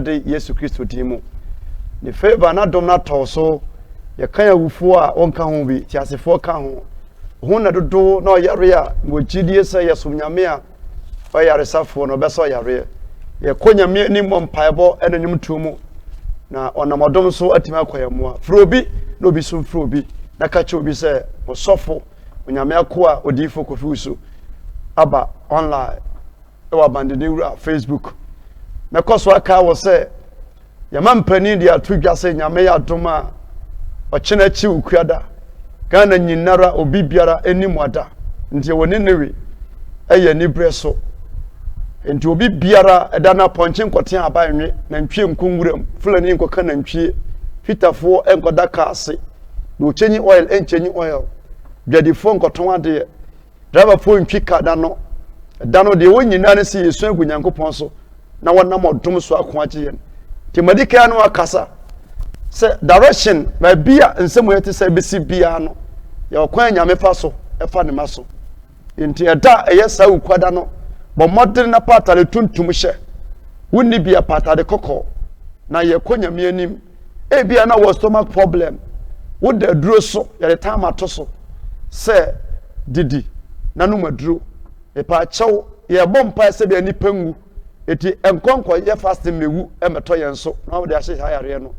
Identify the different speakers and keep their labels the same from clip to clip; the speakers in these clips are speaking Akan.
Speaker 1: de Yesu Kristo timu ne favor na dom na toso ye kan awufo a onka ho bi ti asefo ka ho na dodo na yare a mo gidie se yesom nyame a oyare safo no beso yare ye konyame ni mo mpaebo enanyum tumu na onamodom so atima akoyamo a frobi no bi so frobi na ka che obi se mo sofo onyame akoa odifo kofiusu aba online ewa bandede wura Facebook na koso aka wo se ya mampani dia tudwa se nyame ya doma ochena chi ukuada Ghana nyinara obi biara enimwada nti woni newe eye ni breso nti obi biara eda na ponche nkote abanwe na ntwie nkunwuram fulani nkoka na ntwie fitafo enkoda kaase na ochenyi oil enchenyi oil biadifo nkoton ade driver fo ntwi kada no dano de wonyina ne se yesu agunyankopon so na wonam odom so akoaje yen ti madika no akasa se direction ma bia nsemu yete se besi bia no ya okwan nyame fa so efa ne maso nti eda eyesa ukwada no bo modern na patale tuntum hye wonni bia patade kokko na ye konyame anim e bia na wo stomach problem wo da duro so ya de time atoso se didi nanu maduro e pa chew ye bompa se bia ni pangu eti enkonko ye fasting mewu emeto ye nso na wo de ahye hayare no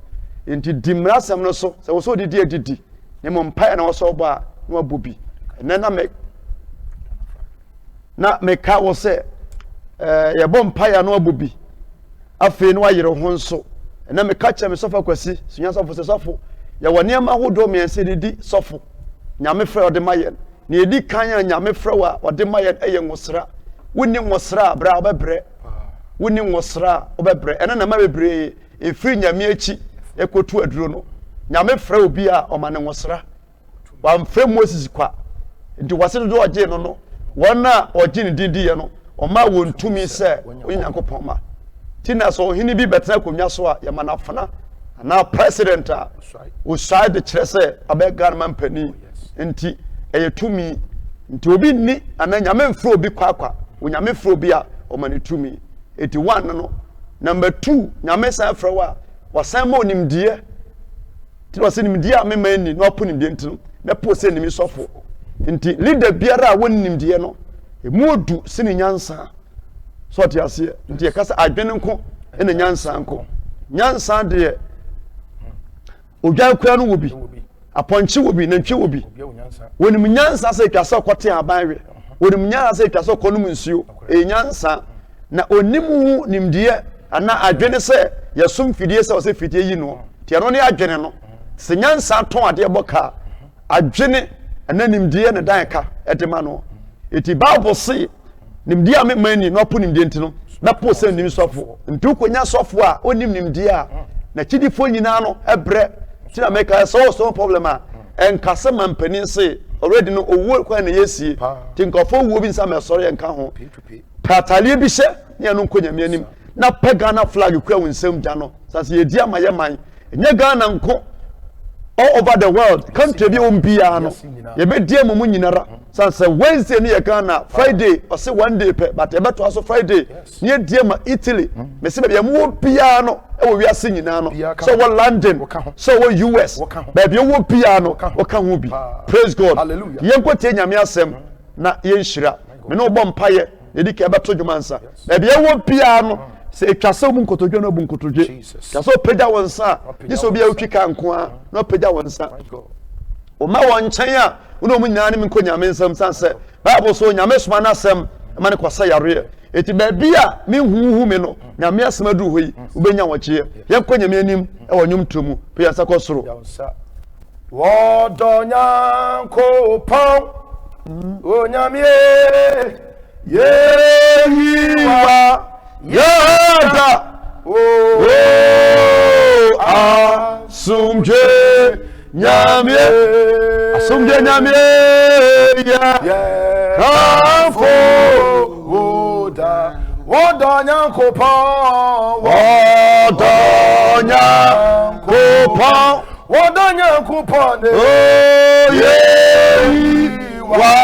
Speaker 1: enti dimrasem no so se wo so didi edidi ne mo mpa na wo so ba na wabubi na meka wo se ye bompa ya na wabubi afi no ayere ho nso na meka che me sofa kwasi sunya sofo se sofo ya woni ama hodo me ense didi sofo nyame frɛ ode mayen na edi kan nyame frɛ wa ode mayen eye nwosra woni nwosra bra obebre woni nwosra obebre ena na ma bebre efiri nyame achi ekotu aduro no nyame frɛ obi a omane nwosra wa mfrɛ Moses kwa nti wase do oje no no wona oje ne dindi ye no oma wontumi se onyankopɔn ma tina so hini bi betena konwa so a ye manafana na president a o side kyerɛ sɛ abɛga man pani nti eye tumi nti obi ni ana nyame mfrɛ obi kwa onyame frɛ obi a omane tumi 81 no number 2 nyame san frɛ wa wasan ma onimdie ti wase nimdie a mema ni no apo nimdie ntino na po se nimi sofo nti leader biara a woni nimdie no emu odu sini nyansa so ti ase nti e kasa adwene nko ena nyansa nko nyansa de odwan kura no wobi aponche wobi na ntwe wobi wonim nyansa se twase kote abanwe wonim nyansa se twase konum nsuo e nyansa na onimu nimdie ana adwene se yesum fidie se o se fidie yi no ti ano ne adwene no se nyansa ton ade boka adwene ana nimdie ne dan ka edema no eti bible say nimdie a memani no po nimdie ntino na po se nim sofo nti konya sofo a onim nimdie a na chidifo nyina no ebre ti na make so problem a enkase mampani say already no owo kwa na yesie ti nkofo wo bi nsa me sori enka ho patalie bi hye ne no nkonyame anim na pagana flag kwa wonsam da no sase ye dia maye man enye Ghana nko all over the world country bi ombia no ye be dia mumu nyinara sanse Wednesday ne ye Ghana Friday or say one day but e beto aso Friday ne dia ma Italy me se be mu bia no e wo wiase nyina no so wo London so wo US ba bi wo bia no wo ka ho bi praise God ye nkote nyame asem na ye nhira me no bo mpaye edi ka beto dwumansa ba bi wo bia no se etwase obu nkotodwe no obu nkotodwe twase opeda wonsa diso bia otwika nko a no opeda wonsa o ma won nchen a uno mu nyane me nkonyame nsam sanse bible so nyame soma na asem ma ne kwasa yare eti ba bia me huhu me no nyame asem adu hoyi ubenya wache ye nkonyame anim e wonwum tomu pe yansa kosoro
Speaker 2: wodonya ko pon onyame
Speaker 1: yeyiwa Yada asumje nyame ya kafo
Speaker 2: wodonya kopa ne
Speaker 1: wa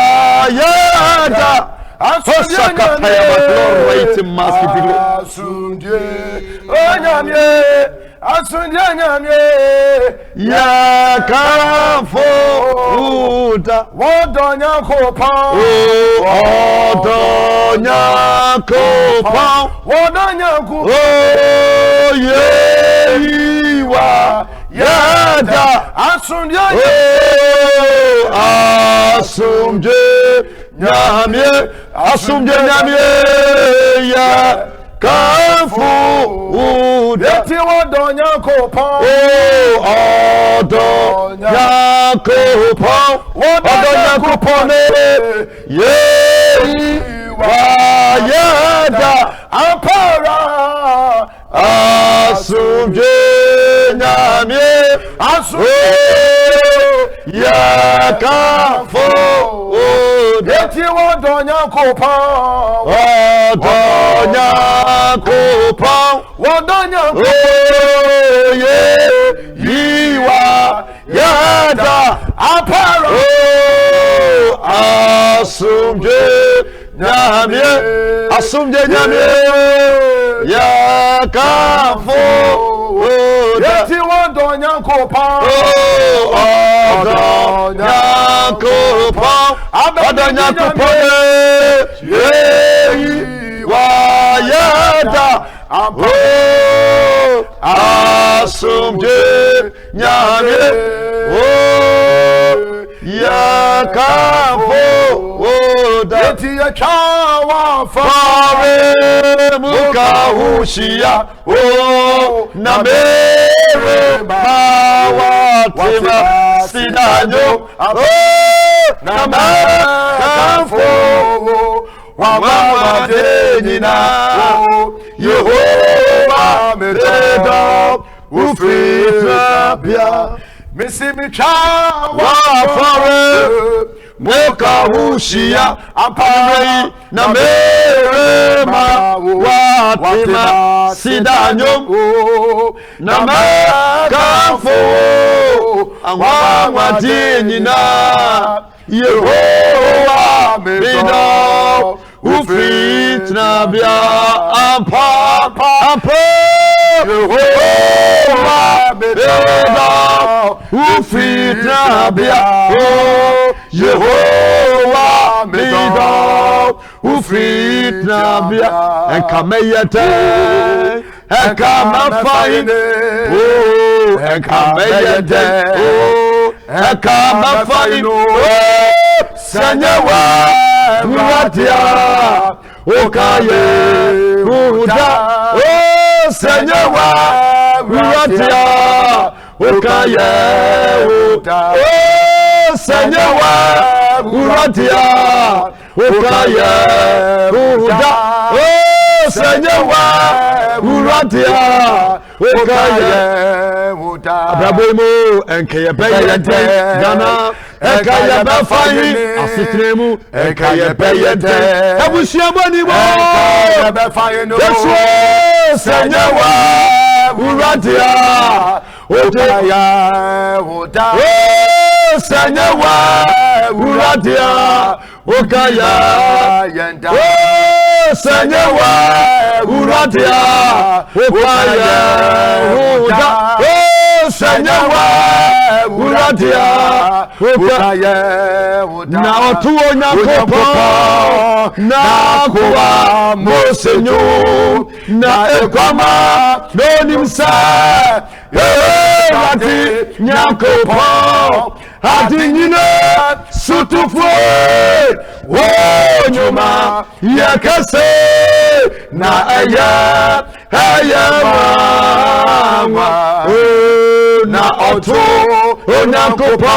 Speaker 1: yada Osaka paya glory to mask video.
Speaker 2: Onyamye asunje nyamye
Speaker 1: yakamfo uda
Speaker 2: wodonya kopa
Speaker 1: odonya kopa
Speaker 2: wodonya kopa
Speaker 1: yeyiwa yada
Speaker 2: asunje
Speaker 1: asumje nyamye yakamfo uda
Speaker 2: eti wodonya kopa
Speaker 1: odonya kopa yeyiwa yada
Speaker 2: ampara
Speaker 1: asumje nyamye yakamfo uda
Speaker 2: eti wodonya kopa
Speaker 1: odonya kopa
Speaker 2: wodonya
Speaker 1: yeyiwa yada
Speaker 2: ampara
Speaker 1: asumje nyamye yakamfo uda
Speaker 2: eti wodonya kopa
Speaker 1: odonya kopa yeyiwa yada asumje nyamye yakamfo uda
Speaker 2: eti yakawa
Speaker 1: fare mukahushia na mere mawatima sinanyo na makamfo wamawadenina Yehova medo ufitapia
Speaker 2: misimicha
Speaker 1: wafare mukahushia apamei na merema watima sidanyo na makamfo wawadenina Yehova medo ufitapia ampa Yehova medo ufitapia Yehova medo ufitapia enkameyete enkamafine enkameyete enkamafine sanyewa Muratia okaye uda senyewa Muratia okaye uda senyewa Muratia okaye uda senyewa Muratia okaye
Speaker 2: uda
Speaker 1: abrabomo enkeye beyete Ghana ekaya befayi asitremu ekaya beyete ebusiamoni mo
Speaker 2: ekaya befayi no
Speaker 1: Yesu senyewa uradia
Speaker 2: okaya uda
Speaker 1: senyewa uradia okaya
Speaker 2: yenda
Speaker 1: senyewa uradia okaya uda senyewa uradia
Speaker 2: okaya uda
Speaker 1: na otuo nyakopo na kuwa mosenyo na ekwama nonimsa ati nyakopo ati nyine sutufo wonyuma yakase na aya mama na otu onyakopo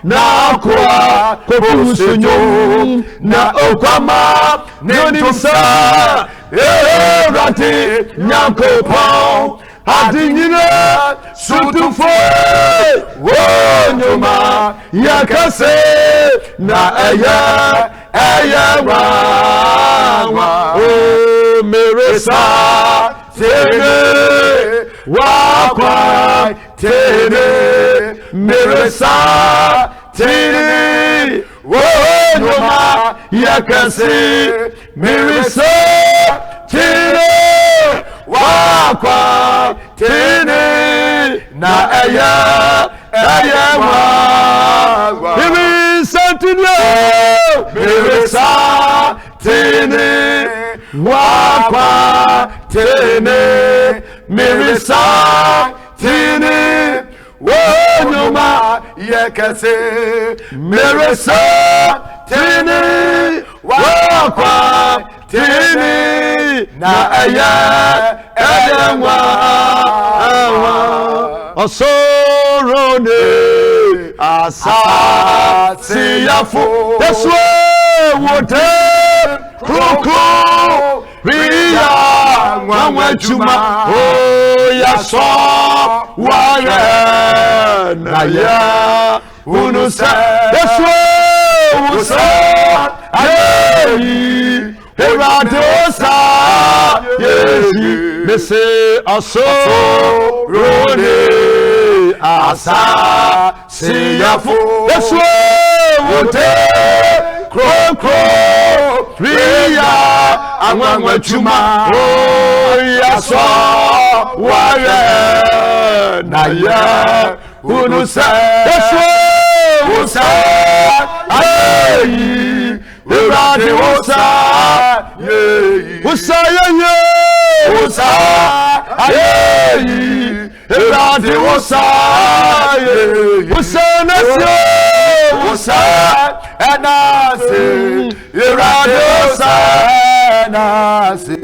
Speaker 1: na kwa kopusunyo na okwama nonimsa ati nyakopo adinyine sutufo wonyuma yakase na aya mama meresa tene wakwa tene meresa tene wonyuma yakase meresa tene
Speaker 2: wakwa tene na eyewa
Speaker 1: Bibi Santino
Speaker 2: mirisa tene wakwa tene mirisa tene wonyuma yekese mirisa tene wakwa tene na eyewa
Speaker 1: Osorone asasi yafo Deswe wote kroko Ria mwa juma O yaso ware na ya unusa Deswe usa ayeyi Eradosa Yehi Mese Asorone Asa Siyafu Deswe Wote Kroko Ria Amwa Chuma Yaso Ware Naya Unusa Deswe Usa Ayeyi Urade Usa Usa Usa Ayeyi Urade Usa Usa Nasio Usa Enase Urade Usa Enase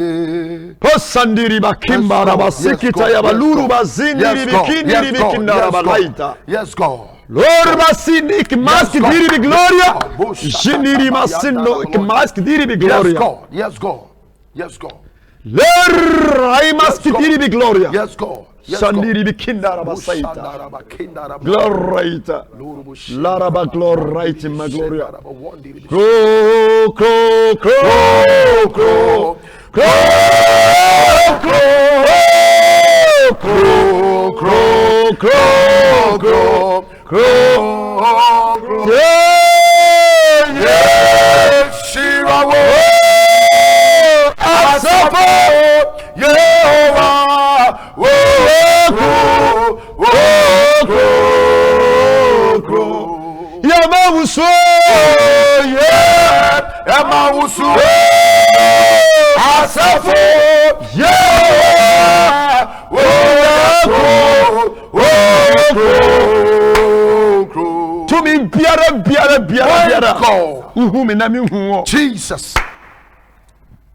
Speaker 1: Posandiri bakimba rabasikita ya baluru bazindiri bikindiri bikinda rabalaita.
Speaker 2: Yes, God.
Speaker 1: Lord basini ikmask diri bi gloria. Jiniri masino ikmask diri bi gloria.
Speaker 2: Yes, God. Yes, God. Yes, God.
Speaker 1: Lord aimask diri bi gloria.
Speaker 2: Yes, God.
Speaker 1: Sandiri bikinda rabasaita. Glorita. Laraba glorite ma gloria. Crow, crow, crow, crow. Crow, crow, crow, crow, crow, crow, yeah, yeah, Shirawo, Asafo, Yehovah, crow, Yamawuso, yeah, Yamawuso. Asafo, yeah, to me, biara. Uhu me na mi hu.
Speaker 2: Jesus.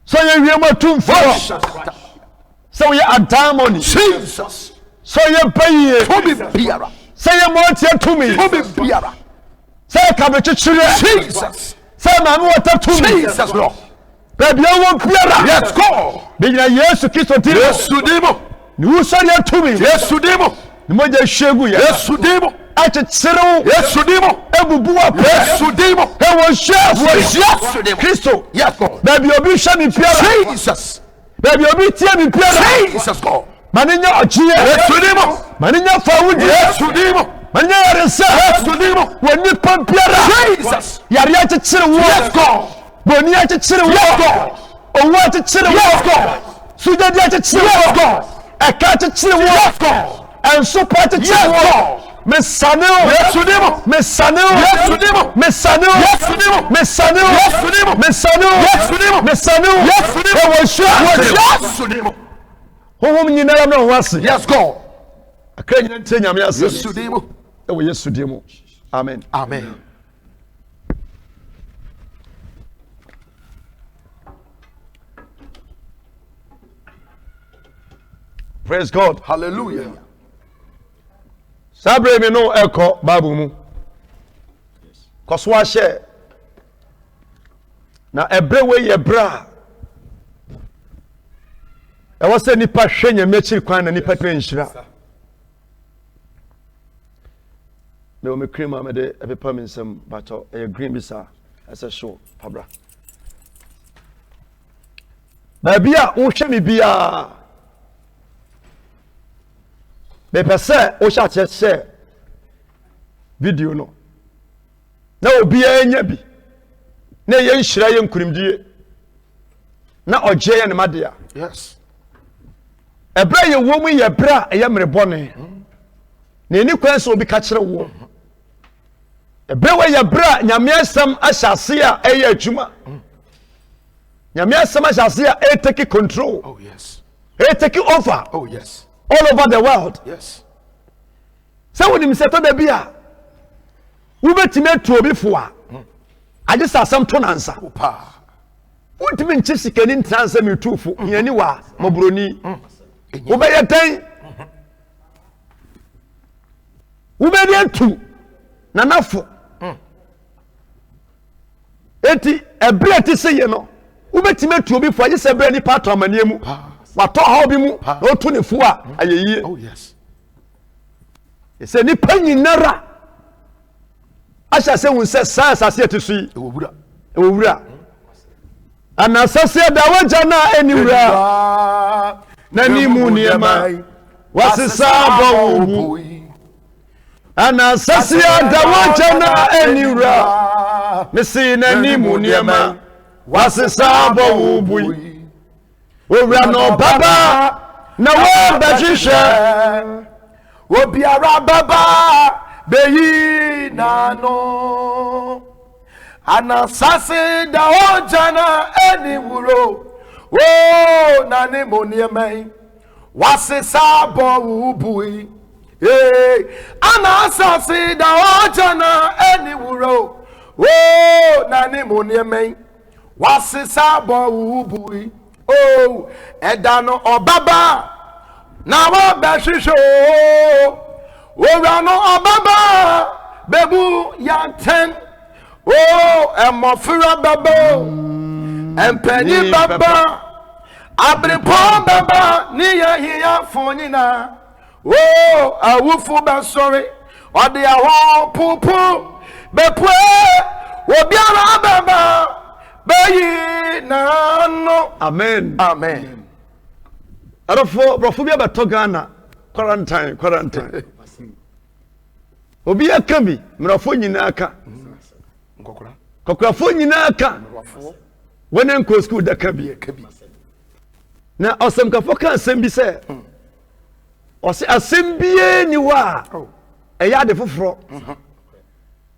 Speaker 1: So you hear my tune for. So you adamoni.
Speaker 2: Jesus.
Speaker 1: So you pay.
Speaker 2: To me, biara.
Speaker 1: Say you want to me.
Speaker 2: To me, biara.
Speaker 1: Say kabechi chire.
Speaker 2: Jesus.
Speaker 1: Say mama water to me.
Speaker 2: Jesus, Lord.
Speaker 1: Baby, I want biara.
Speaker 2: Let's go.
Speaker 1: Bigina Yesu Kristo dimo.
Speaker 2: Yesu dimo.
Speaker 1: Ni usori to me.
Speaker 2: Yesu dimo.
Speaker 1: Ni moja shegu ya.
Speaker 2: Yesu dimo.
Speaker 1: Achitsiru.
Speaker 2: Yesu dimo.
Speaker 1: Ebubu wa pe.
Speaker 2: Yesu dimo.
Speaker 1: Ewo chef.
Speaker 2: Yesu dimo.
Speaker 1: Kristo.
Speaker 2: Yes, God.
Speaker 1: Baby, obi sha mi biara.
Speaker 2: Jesus.
Speaker 1: Baby, obi tie mi biara.
Speaker 2: Jesus, God.
Speaker 1: Maninya ochiye.
Speaker 2: Yesu dimo.
Speaker 1: Maninya fawudi.
Speaker 2: Yesu dimo.
Speaker 1: Maninya yaresa.
Speaker 2: Yesu dimo.
Speaker 1: Wani pampiara.
Speaker 2: Jesus.
Speaker 1: Yari achitsiru wo.
Speaker 2: Yes, God.
Speaker 1: Boni achitsiru wo.
Speaker 2: Yes, God.
Speaker 1: Owo achitsiru wo.
Speaker 2: Yes, God.
Speaker 1: Sujadi achitsiru wo.
Speaker 2: Yes, God.
Speaker 1: Eka achitsiru wo.
Speaker 2: Yes, God.
Speaker 1: Ensupa achitsiru wo.
Speaker 2: Yes, God.
Speaker 1: Mesaneo.
Speaker 2: Yesu dimo.
Speaker 1: Mesaneo.
Speaker 2: Yesu dimo.
Speaker 1: Mesaneo.
Speaker 2: Yesu dimo.
Speaker 1: Mesaneo.
Speaker 2: Yesu dimo.
Speaker 1: Mesaneo.
Speaker 2: Yesu dimo.
Speaker 1: Mesaneo.
Speaker 2: Yesu dimo.
Speaker 1: Ewo shua.
Speaker 2: Yesu dimo.
Speaker 1: Honhom nyina yam na ho ase.
Speaker 2: Yes, God.
Speaker 1: Akra nyina ntie nyame ase.
Speaker 2: Yesu dimo.
Speaker 1: Ewo Yesu dimo. Amen.
Speaker 2: Amen.
Speaker 1: Praise God.
Speaker 2: Hallelujah.
Speaker 1: Sabre me no eko Bible mu. Koso ahye. Na ebre we ye bra. E wo se nipa hwe nyame akiri kwan na nipa twa nhira. Me o me krema me de epepa me nsem bato e green bisa ese show pabra. Ba bia wo hwe me bia. Me pese o sha che video no. Na obi anya bi. Na ye nhira ye nkurimdie. Na oje ye ne madea.
Speaker 2: Yes.
Speaker 1: ebra ye wo mu ye bra eye merebone na eni kwan so obi ka kire wo ebra we ye bra nyame asam ahyase a eye adwuma nyame asam ahyase a take control.
Speaker 2: Oh yes.
Speaker 1: Take over.
Speaker 2: Oh yes.
Speaker 1: All over the world.
Speaker 2: Yes.
Speaker 1: So when him settle the bia we betime to obi fo a aje sa asam to nansa
Speaker 2: Opa.
Speaker 1: Ultimate nchi sikani ntansa mitufo yani wa mabroni ubeye tan ubeye tu na nafo eti ebre ti seye no ubetime tu obi fo aje se bre ni part amanie mu wato ha obi mu na otu ne fu a ayeye.
Speaker 2: Oh yes.
Speaker 1: Se ni panyinara asha se won se sa asase etisui ewura anasase da waja na eniwura na ni mu niema wasisa bo anasase da waja na eniwura misi na ni mu niema wasisa bo bui owura no baba na wo bajisha
Speaker 2: obiara baba beyi nano anasase da ojana eni wuro o na ni monieme wasisa bo ubui anasase da ojana eni wuro o na ni monieme wasisa bo ubui o edano obaba na wa beshisho owura no obaba bebu yanten o emofura baba empeni baba abripo baba ni yahia fonina o awufu ba sorry ode awo pupu bepwe obiara baba bayi nano.
Speaker 1: Amen.
Speaker 2: Amen.
Speaker 1: Arofo brofo bia beto Ghana quarantine obi akabi mrafo nyina aka kokora nyina aka wona nko school da kabi na osem kafo kan asem bi se osi asem bie ni wa eya ade foforo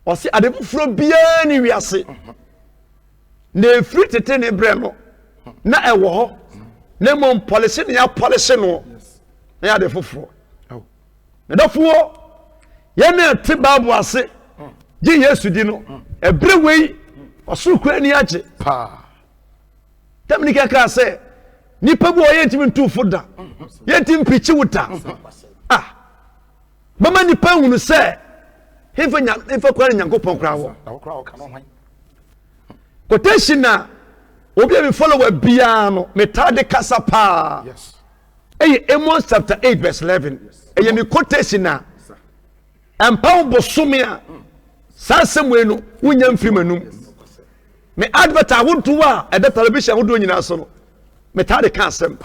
Speaker 1: osi ade foforo bie ni wiase na efri tete ne bre no na ewo ho na mom policy ne ya policy no na ya de foforo na dafo ye na te babu ase ji Yesu di no ebre wei osu kwa ni age
Speaker 2: pa
Speaker 1: tamnika ka se nipa bu oye ntimi ntufo da ye ntim pichi wuta mama nipa hunu se hefa kwa nyankopon kra wo quotation na obi be follower bia no metade kasa pa.
Speaker 2: Yes.
Speaker 1: Amos chapter 8 verse 11. Eye me quotation na empower bosome a sasemwe no wunya mfiri manum. Me advert awonto a eda television wodo nyina so no metade ka asem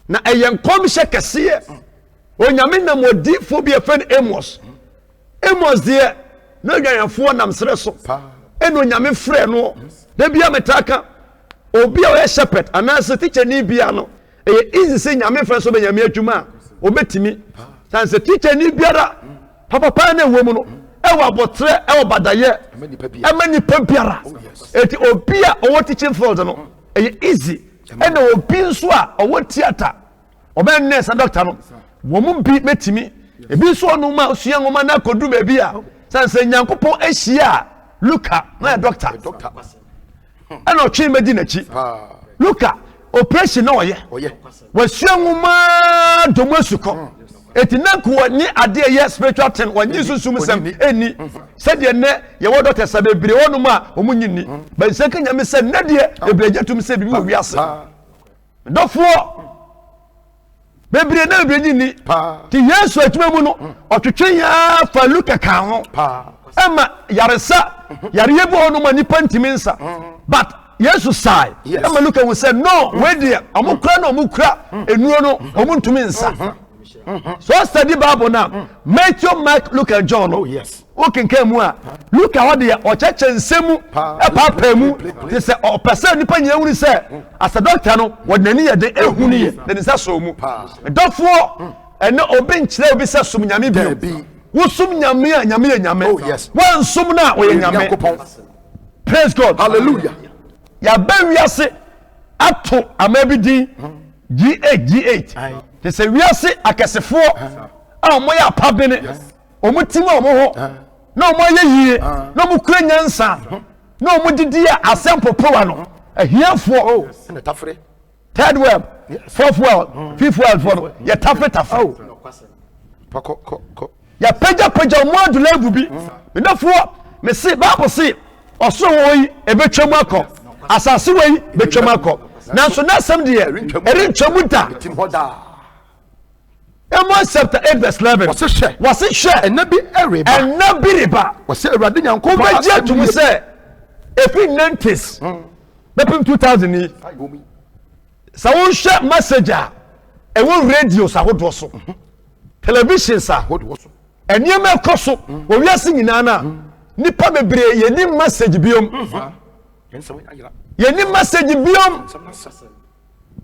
Speaker 1: na eye nkom hye kese onyame na modifo bi efen Amos de na nyanfo nam sere so eno nyame frɛ no da bia metaka obi a we shepherd anase teacher ni bia no easy say nyame frɛ so be nyame adwuma obetimi sanse teacher ni biara papa na ewo mu no ewo abotre ewo badaye emani pa biara eti obi a owo teaching field no easy ena obi nso a owo theater oben nurse doctor no wo mu bi metimi ebi so no ma osua ngoma na kodu ba bia sanse nyankopon ahia Luka na doctor and o twi medi nachi Luka operation na oye wasua ngoma domuasuko etinanko ni ade ye spiritual ten wanyi susum sem eni said ye ne ye wo doctor sabebire wonum a omunyini ba nseka nyame se ne de ebrejatum se bibi wo wiase dofo bebire na ebrejini ti Yesu atuma mu no otwetwe ya fa Luka ka ho Emma yaresa yariye bo no mani pantiminsa but Yesu sai Emma Luka will say no we there omukra na omukra enuo no omuntuminsa So study Bible now. Matthew, Mark, Luke and John.
Speaker 2: Oh yes.
Speaker 1: Okay, came one. Look at what they are. Or church and semu. A papa mu. They say, "Oh, person, you pay you say." As a doctor, no. What nani a day ehuni. Then is that so mu. Therefore, and no bench there be said sum nyame bi. Wo sum nyame.
Speaker 2: Oh yes.
Speaker 1: One sum na we nyame. Praise God.
Speaker 2: Hallelujah.
Speaker 1: Ya ben wiase ato amabidi G8. They say wiase akesefo a omo ya pabene. Omo tim omo ho. Na omo ye yie. Na omo kura nyansa. Na omo didi a asempopowa no. Ahiafo.
Speaker 2: Oh, and the tafre.
Speaker 1: Third world, fourth world, fifth world for ya tafe.
Speaker 2: Ko.
Speaker 1: Ya peja omo adule bi. Ndafo me say Bible say oso wo yi ebetwam akọ. Asase wo yi betwam akọ. Nanso na sam de erintwamu da. Amos chapter 8 verse 11. Was it share? And nabi riba. Was it Awurade Nyankopɔn ba je tum say efi 90s. Bepim 2000 ni. Sa won share message a e won radio sa hodo so. Television sa hodo so. Eniyama ekoso wo wiase nyina na nipa bebre ye ni message biom. Ye ni message biom.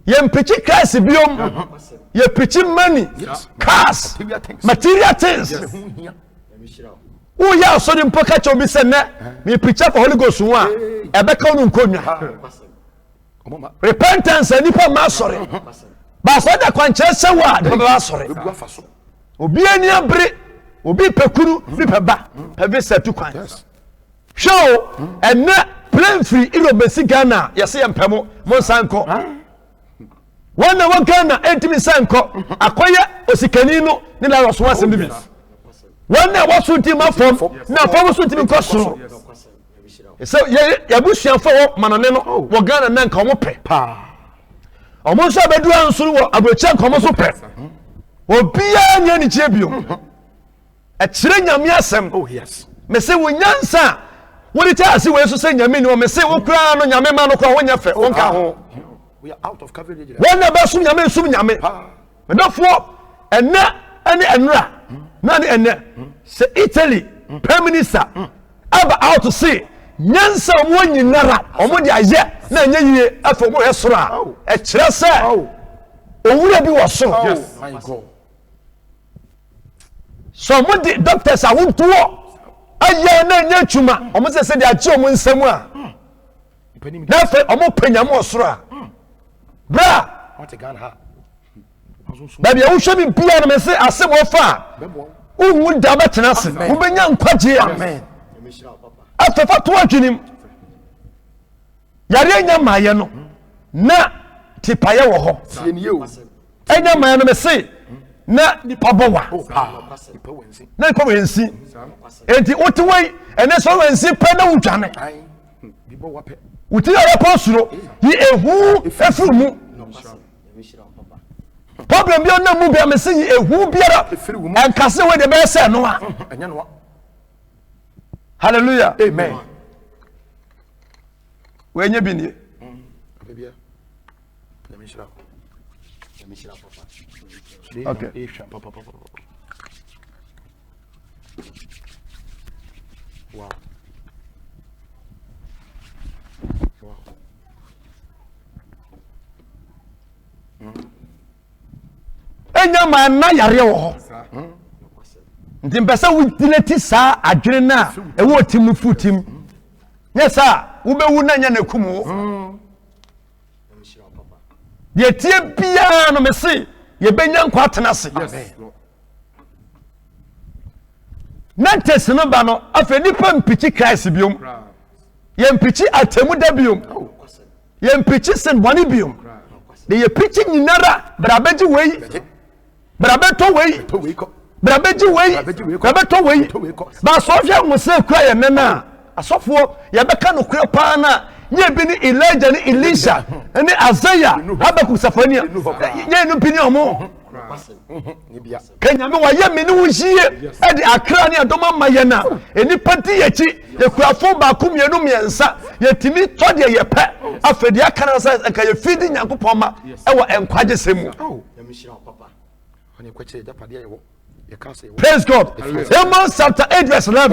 Speaker 1: Ye mpichi Christ biom. Ye pichi money, cars, material things. Who ya so the pocket of me say me preach for Holy Ghost one. Ebeka no nkonya. Repentance and nipa ma sorry. Ba so da kwanche se wa de ba sorry. Obi ani abre, obi pekuru, bi peba, pebe setu kwan. Show and plan free irobesi Ghana, yesi empemo, mo sanko. Wana wakana entimi sanko akoye osikani no ni la roso asem bibi wana wasu ntima fom na fom so ntimi koso so ya busuanfo wo manone no wo Ghana na nka omo pe pa omo so abedu ansuru wo abrocha nka omo so pe obia nya ni chie bio e kire nyame asem. Oh yes. Me say wo nyansa wo ri ta ase wo so say nyame ni wo me say wo kura no nyame ma no kura wo nya fe wo nka ho. We are out of coverage. When never sum nyame. Therefore, and enra. Nani and say Italy, Prime Minister, aba out to say, Nyansa one yinara, or what I said, Nany, after more Esra, a tressa, or would I be was so? Yes, my God. So, what the doctors I want to walk. I know Chuma, almost said they are Chum somewhere. Therefore, I'm more penny more sra. Bra, what a gun ha. Baby, I will show me piano and say, I say, what far? Who would double tenacity? Who be young Quaji? Amen. After 4 him. Yarena Mayano. Na Tipaya wo. Enya Mayano me say, na ni pabowa. Na powensi. Enti otiwai, and that's all and see pena ujane. Uti ya posuro yi ehu efuru mu problem bi ona mu bia me se yi ehu biara enkase we de be se no a enya no. Hallelujah. Amen. We nya bi ni bia let me shira papa. Okay. Wow. Enya ma na yare wo nti mpesa wutinati saa adwene na ewo timu futim nyesa wo bewu na nya na kumu ye tie bia no me se ye benya nkwa tenase. Na tesi no ba no afa nipa mpichi Christ biom ye mpichi atemu da biom ye mpichi sen boni biom de ye pichi nyinara brabeji wei brabeto wei brabeji wei brabeto wei ba sofia mo se kura ye nena asofo ye beka no kura pa na ye bi ni Elijah ni Elisha ni Isaiah Habakkuk Safania ye no pini omo Kenya me wa ye me ni wunhie e de akra ni adoma maye na eni pati yechi ye kurafo ba kumienu miensa ye timi to de ye pe afedi akara sa ka ye fidi Nyankopon ma e wo enkwaje semu. Praise God. Amos chapter 8 verse 11.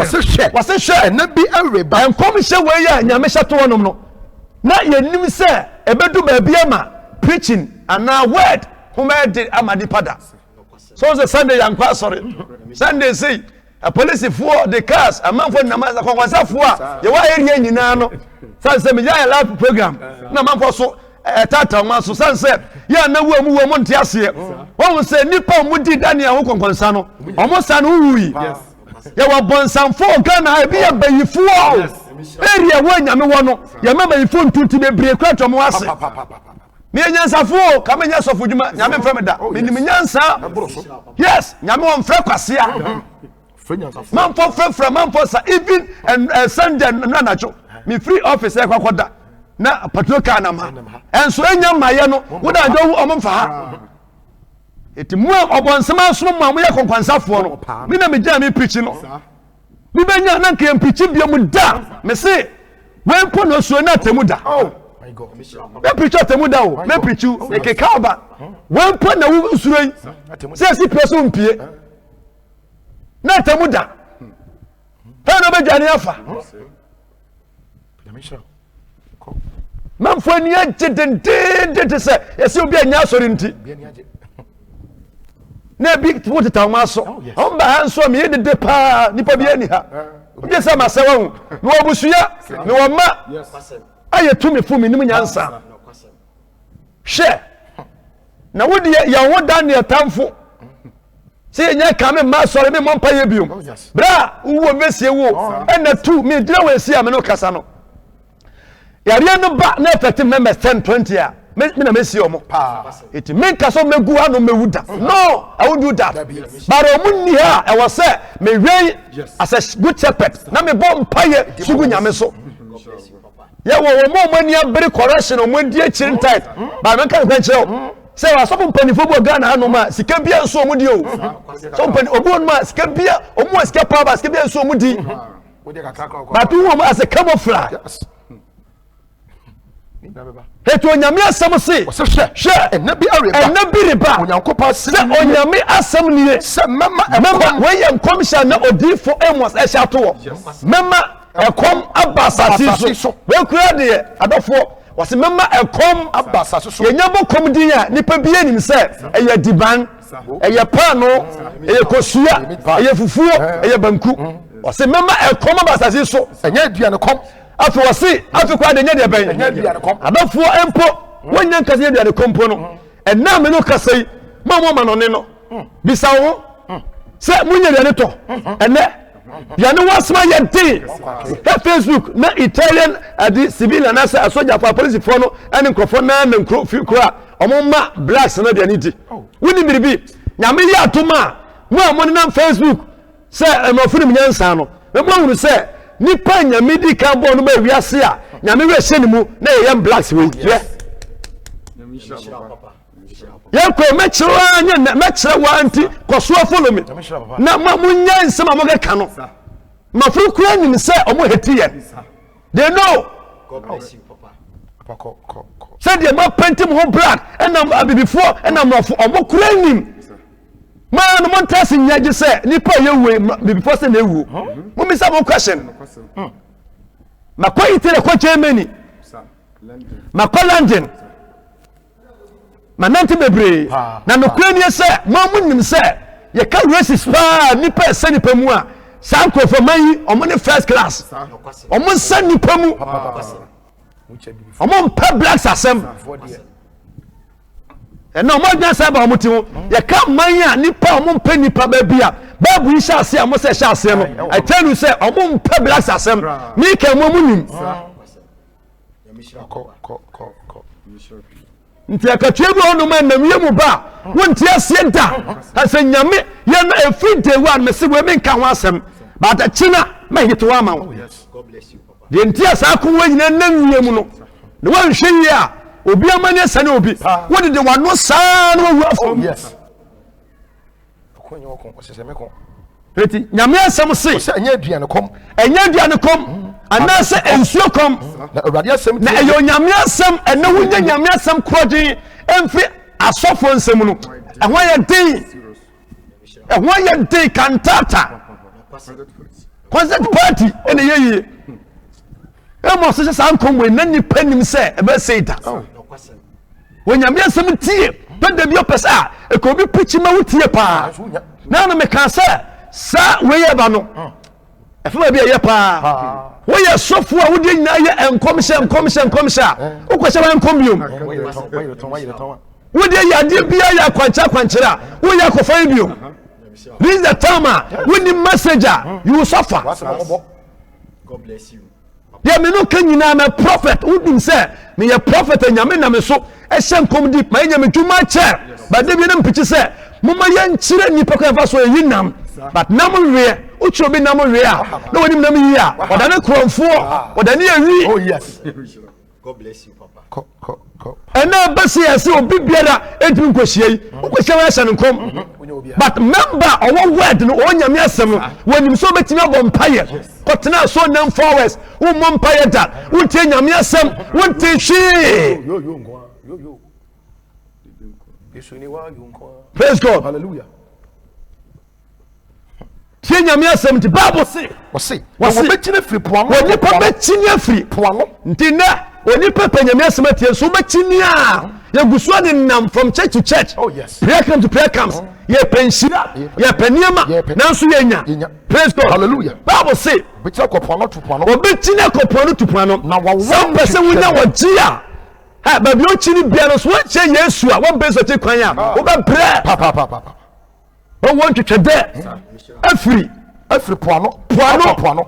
Speaker 1: Was it share?
Speaker 2: And be a rebel.
Speaker 1: And come share where ya nyamesha to one no. Na ye nim say ebedu baabi ama preaching and now word who made amadipada. So the Sunday yankwa sorry. Sunday say a police for the cars a man for namaza kwa wasafua ye wa area nyina no. Say me ya live program. Na man for so tata man so say ya na wo mu nte ase. Won say nipa mu di Daniel ho konkonsa no. Omo sa no wuyi. Ya wa bonsanfo Ghana bi ya bayifu o. Area wo nyame wo no. Ya ma bayifu ntuti bebre kwa tomo ase. Me nyansafo ka me nyansafo djuma nyame mfrɛ me da. Me nim nyansa. Yes, nyame won mfrɛ kwasia. Man for frɛ man for sa even and Sunday na nacho. Me free office e kwakoda. Na patrol car na ma enso enya maye no wo da jo omfa ha eti mu obonsema so ma mo ye konkwansafo no me na me gya me preach no me benya na nke preach bia mu da me se we mpo no so na temu da oh my god me preach temu da o me preach e ke kaaba we mpo na wo usuro yi se si person mpie na temu da fa no be gya ne afa man for ni agye dendende se yesi obi anya asori nti na bi wote tawo so on ba hanso me yede pa nipa bi ani ha obi se ma se wo no obusuya me wo ma aye tumi fu me nim nyansa hwe na wodi ya wo Daniel tamfo se nya ka me ma sori me mompa ye biom bra wo mesie wo na tu me dire we sia me no kasa no yare no ba na 30 members 10 20 a me na mesi omo it me kaso megu anu mewuda no I won't do that but omunni ha e was say me wey as a good shepherd na me bom paye sugu nyame so ye wo mo mani abere correction omodi achirin type ba me kan kan cheo say wa so mpanifo bo Ghana anu ma sika bia nso omudi o so mpani obo on ma sika bia omo sika power ba sika bia nso omudi but who am as a camouflage Heto onyame asem se hwe enabi riba onyankopɔ se onyame asem nie se mema we ye nkomsha na odifo Amos ehya to mema ekom abasasi so we kura de adofo wase mema ekom abasasi so yenya bokom din a nipa bi anim se eye diban eye pano eye kosua eye fufuo eye banku wase mema ekom abasasi so enya aduane kom afi wasi afi kwa de nya de ben abafo empo wonya nkase nya de kompo no enna me no kasai mamo ma no ne no bisa wo se munya de ne to enne ya ne wasma ye din ha Facebook na Italian adi civilian na se asoja for police for no ene nkrofo na na nkro fi kura omoma blacks na de ne di woni miribi nyame ya atoma mo amone na Facebook se emofuni mnyansa no me mo hunu se nipa nyame di ka bo no ba wiase a nyame we hye ne mu na ye blacks we ye ko mechira anya mechira wa anti koso follow me na ma munya nsema mo ga ka no mafuru kura nim se omo heti ye they know God bless you papa said the ma pentim ho black and am before and am omo kura nim man mo ntase nyaje se nipa ye we before say na ewu mo mi sa mo question makoyi tele ko Germany makoyi London manante bebre na nokura ni se mo munim se ye ka racist pa nipa se nipa mu a sanko for man omo ne first class omo san nipa mu omo pa blacks asem ena omo gyan sa ba omo ti ho ye ka man a nipa omo pa nipa ba bia babu yi sha ase amo se sha ase no I tell you say omo pa blacks asem me ka mo munim nti akatwego ono man na wiemu ba wonti ase da ase nyame ye na every day one me se we me nka ho asem but achina ma hito ama wo God bless you papa de nti asa ko wanyina na wiemu no ne wan hwe yi a obi amane sane obi wodi de wano saa no wu afom yes akonyo ko osese me ko eti nyame asem se enya aduane kom anase ensuo kom na awurade asem na eyo nyame asem ene wunya nyame asem kroje emfi asofo nsem no ehwa ye din e ho ya de cantata concert party ene ye e mo se sa nkom we na nipa nim se e be say that when nyame asem tie benda bi opesa e ko bi pichi ma wutie pa na me ka se sa we ye ba no e fa bi ye pa wo ye sofo a wo de nyina ye enkomhye wo ko se ba enkom biom wo de ya de bia ya kwankyera wo ya ko fa biom this is the time when the messenger you will suffer.
Speaker 3: God bless you.
Speaker 1: There me no kan nyina me prophet udum say me ye prophet nyame na me so e hyem kom deep ma nyame dwuma che but de bi na mpichi say moma ye nkyire nipa kwa fa so yi nam but nam we ucho bi nam we a na woni nam yi a odane kromfo odane awi.
Speaker 2: Oh yes.
Speaker 3: God bless you, Papa.
Speaker 2: Ko.
Speaker 1: And now basi ase obi biara edum kwehie ukwehie wa hye nkom but member our word no onyame asem wonim so betimi abompaye kotena so nam forwards wo mompaye da wontie nyame asem wontie hwe
Speaker 2: Yo.
Speaker 1: praise God.
Speaker 2: Hallelujah.
Speaker 1: Tie nyame asem ti Bible say
Speaker 2: Wose betine free poano
Speaker 1: woni pa betini afri
Speaker 2: poano
Speaker 1: ntina woni pa nyame asem atie so betini a ye gusu de nam from church to church.
Speaker 2: Oh yes.
Speaker 1: Prayer camp to prayer camps. Ye penshira, ye peniema, nanso ye nya. Praise God.
Speaker 2: Hallelujah.
Speaker 1: Bible say,
Speaker 2: betine ko poano to poano.
Speaker 1: obetine ko poano to poano.
Speaker 2: Na wa
Speaker 1: some person we na wajia. Ha, ba bi o chini bia no so che Yesu a won be so che kwan a. Wo ba bre.
Speaker 2: Papa.
Speaker 1: O won twetwe de. Afri
Speaker 2: poano.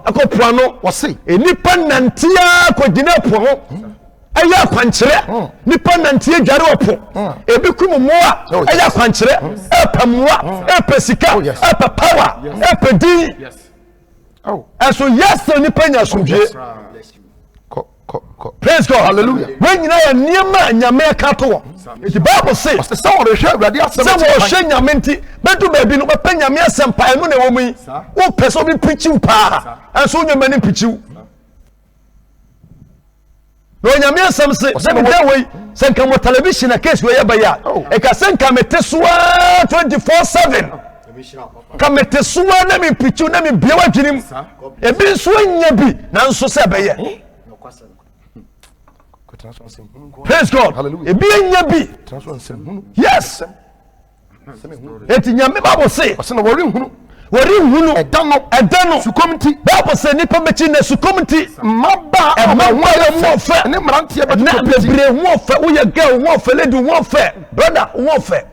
Speaker 1: Akọ poano.
Speaker 2: Wose
Speaker 1: Enipa nantia ko gina po ho. Aya kwankyere nipa nantie dware opo ebi kumu a aya kwankyere epamoa epesika epapower epedi.
Speaker 2: Oh,
Speaker 1: and so yes nipa nya sumdwe.
Speaker 2: Ko.
Speaker 1: Praise God.
Speaker 2: Hallelujah.
Speaker 1: When nyina ya niema nyame ka to the Bible say
Speaker 2: say wo hwe awurade asem
Speaker 1: say wo hwe nyame nti bedu baabi no bepa nyame asem pa eno na wo mu yi wo pese obi preachiw pa and so nyame ni preachiw no nyame asem say be dey way senka mo television na case we yaba ya e ka senka metesoa 24/7 kamete suwa na mi preachiw na mi bia wadwinim e bi so nya bi na nso se be ye. Praise God.
Speaker 2: Hallelujah.
Speaker 1: Ebi enya bi. Yes. Eti nyame Bible say.
Speaker 2: Osena wori hunu.
Speaker 1: Edano.
Speaker 2: Sukomti.
Speaker 1: Bible say nipa mechi na sukomti.
Speaker 2: Maba.
Speaker 1: Mo fe.
Speaker 2: Ne mrantie be
Speaker 1: na bebre mo fe. Wo ye girl mo fe, lady mo fe, brother mo fe.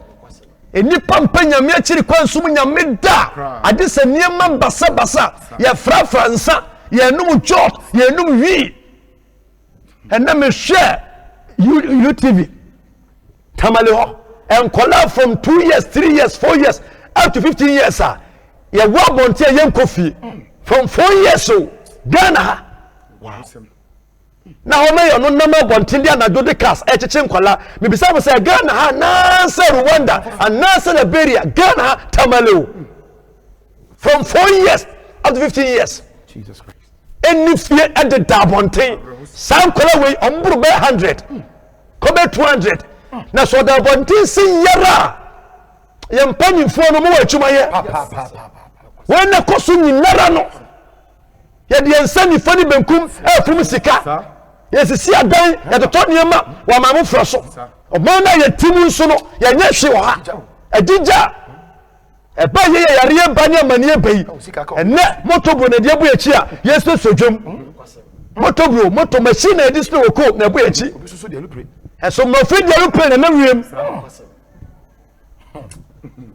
Speaker 1: Enipa mpa nyame akiri kwansum nyame da. Ade se niema basa. Ye fra fransa. Ye num jot. Ye num wi. And let me share UTV. Tamale and collab from 2 years, 3 years, 4 years, up to 15 years, sir. You walk on tea young coffee from 4 years old. Ghana. Wow. Now, I no number one Tindia na do the cast. Echechem kola. Me bisa say Ghana ha Nansa Rwanda and Nansa Liberia. Ghana Tamale. From 4 years up to 15 years.
Speaker 2: Jesus Christ.
Speaker 1: Any fear at the Dabonte. Some color way on 100. Come 200. Now so Dabonte see yara. Yam penny for no more chumaye. When the costume in Narano. Yet the insanity funny benkum, from Sika. Yes, see a day at the Tonyama, while my move for so. O mana ye timu sono, ya nyeshi wa. A jinja. A baye ya ria banya manie bay. And net motobo na diabu echia. Yes, to sojum. Motobo, moto machine e display o ko na bu echi. And so my friend you play na wiem.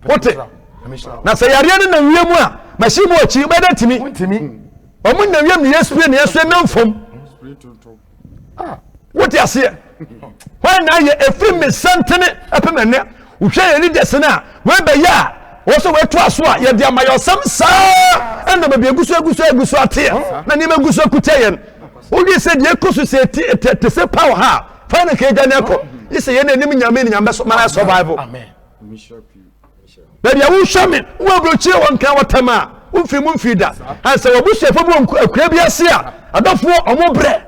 Speaker 1: What? Na say yare na wiem a, machine mo echi be da timi. Omo na wiem ni yes na mfom. What you say? When na ye efri me santene epemene. Wo hwe ye leaders na, we be ya. Also we to aso a ye dia mayosam sa enda be egusu ate na ni megusu akutayen ogi se de ekosu se te se power ha fa na ke gane ko ise ye na nim nyame so mara survival. Amen. But ya wo hwame wo brochie won kan watama wo mfi mu mfi da ansa wo busu efo bu akura bi ase a adofo omo bre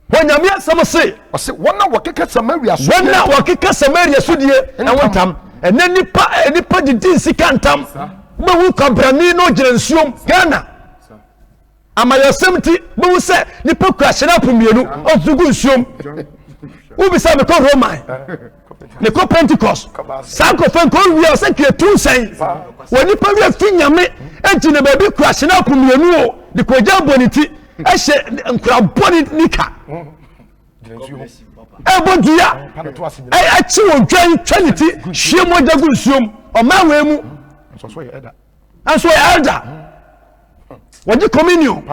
Speaker 1: Nyame asem se
Speaker 2: ose wona wakeka Samaria so
Speaker 1: wona wakeka Samaria so die na wontam and then nipa didn't see cantam. But we comprani no gensium Ghana. Am I 70? But we say nipa crashing up from you or to go sum. Who be some call Roman? The co Pentecost. Sanko Fanko, we are sent here 2 cents. When you put your finger me, and in a baby crashing up from you, the Koja Bonity, I said, and crab bonnet nika. Ebodia, I actually join Trinity, Shemo Dagusum, or Mawemu. And so elder. When you communion.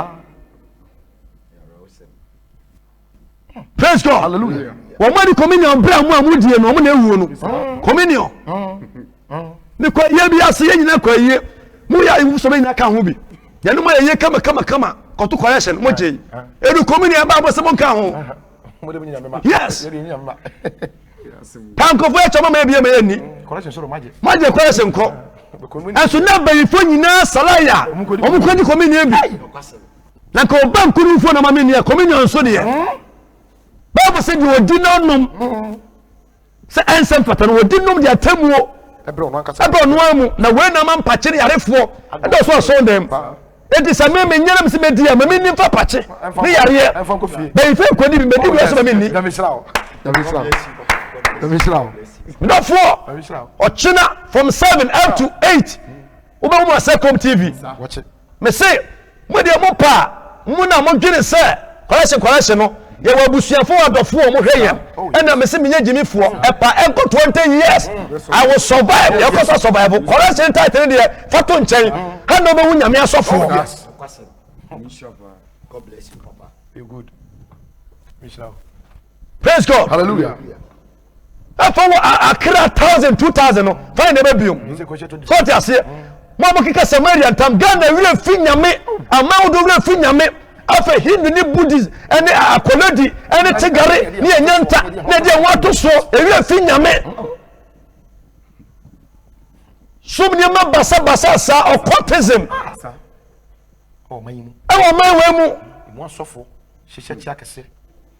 Speaker 1: Praise God.
Speaker 2: Hallelujah.
Speaker 1: When you communion, Bram Moody and Woman communion. The Quayabi, I see in a Quay, Muya, who so many Akahubi. Yanuma, ye come, come to question, Moji. Every communion about someone come. Yes. Tank of which I may be a man. Magic question. And so now by phone na salaya. Omu kwani communion bi. Na ko ban kunu fo na mamini communion so de. Bible said you would nom. Say answer fata no wodi nom de atamuo. Ebro no amu na we na man pachiri yarefo. And those who saw them. It is a me nyam se media me nim fa pache. Ne yare. By phone kwani bi medi we so mamini. No 4 or China from 7 up to 8. Ubama Secom TV.
Speaker 2: Watch it.
Speaker 1: Me say, when you mopa, Muna Mogini say, correction, no, you will be for the 4 more here. And I'm missing me Jimmy for a 20 years. I will survive. You also survive. Correction title there, Fatun Chain, hand over when you may suffer.
Speaker 3: God bless you, Papa.
Speaker 2: You're good.
Speaker 1: Praise God.
Speaker 2: Hallelujah.
Speaker 1: I found a 1,000, 2,000. Find a baby. So I say, Mama Kika Samaria, Tam Ghana, real finger me, a mouth of real finger me, after him, the Buddhists, and a colony, and a tigare, near Yanta, they want to show a real finger me. So many Basa or Cortism.
Speaker 2: Oh, my.
Speaker 1: Oh, my,
Speaker 2: One suffer. She said, Jackassi.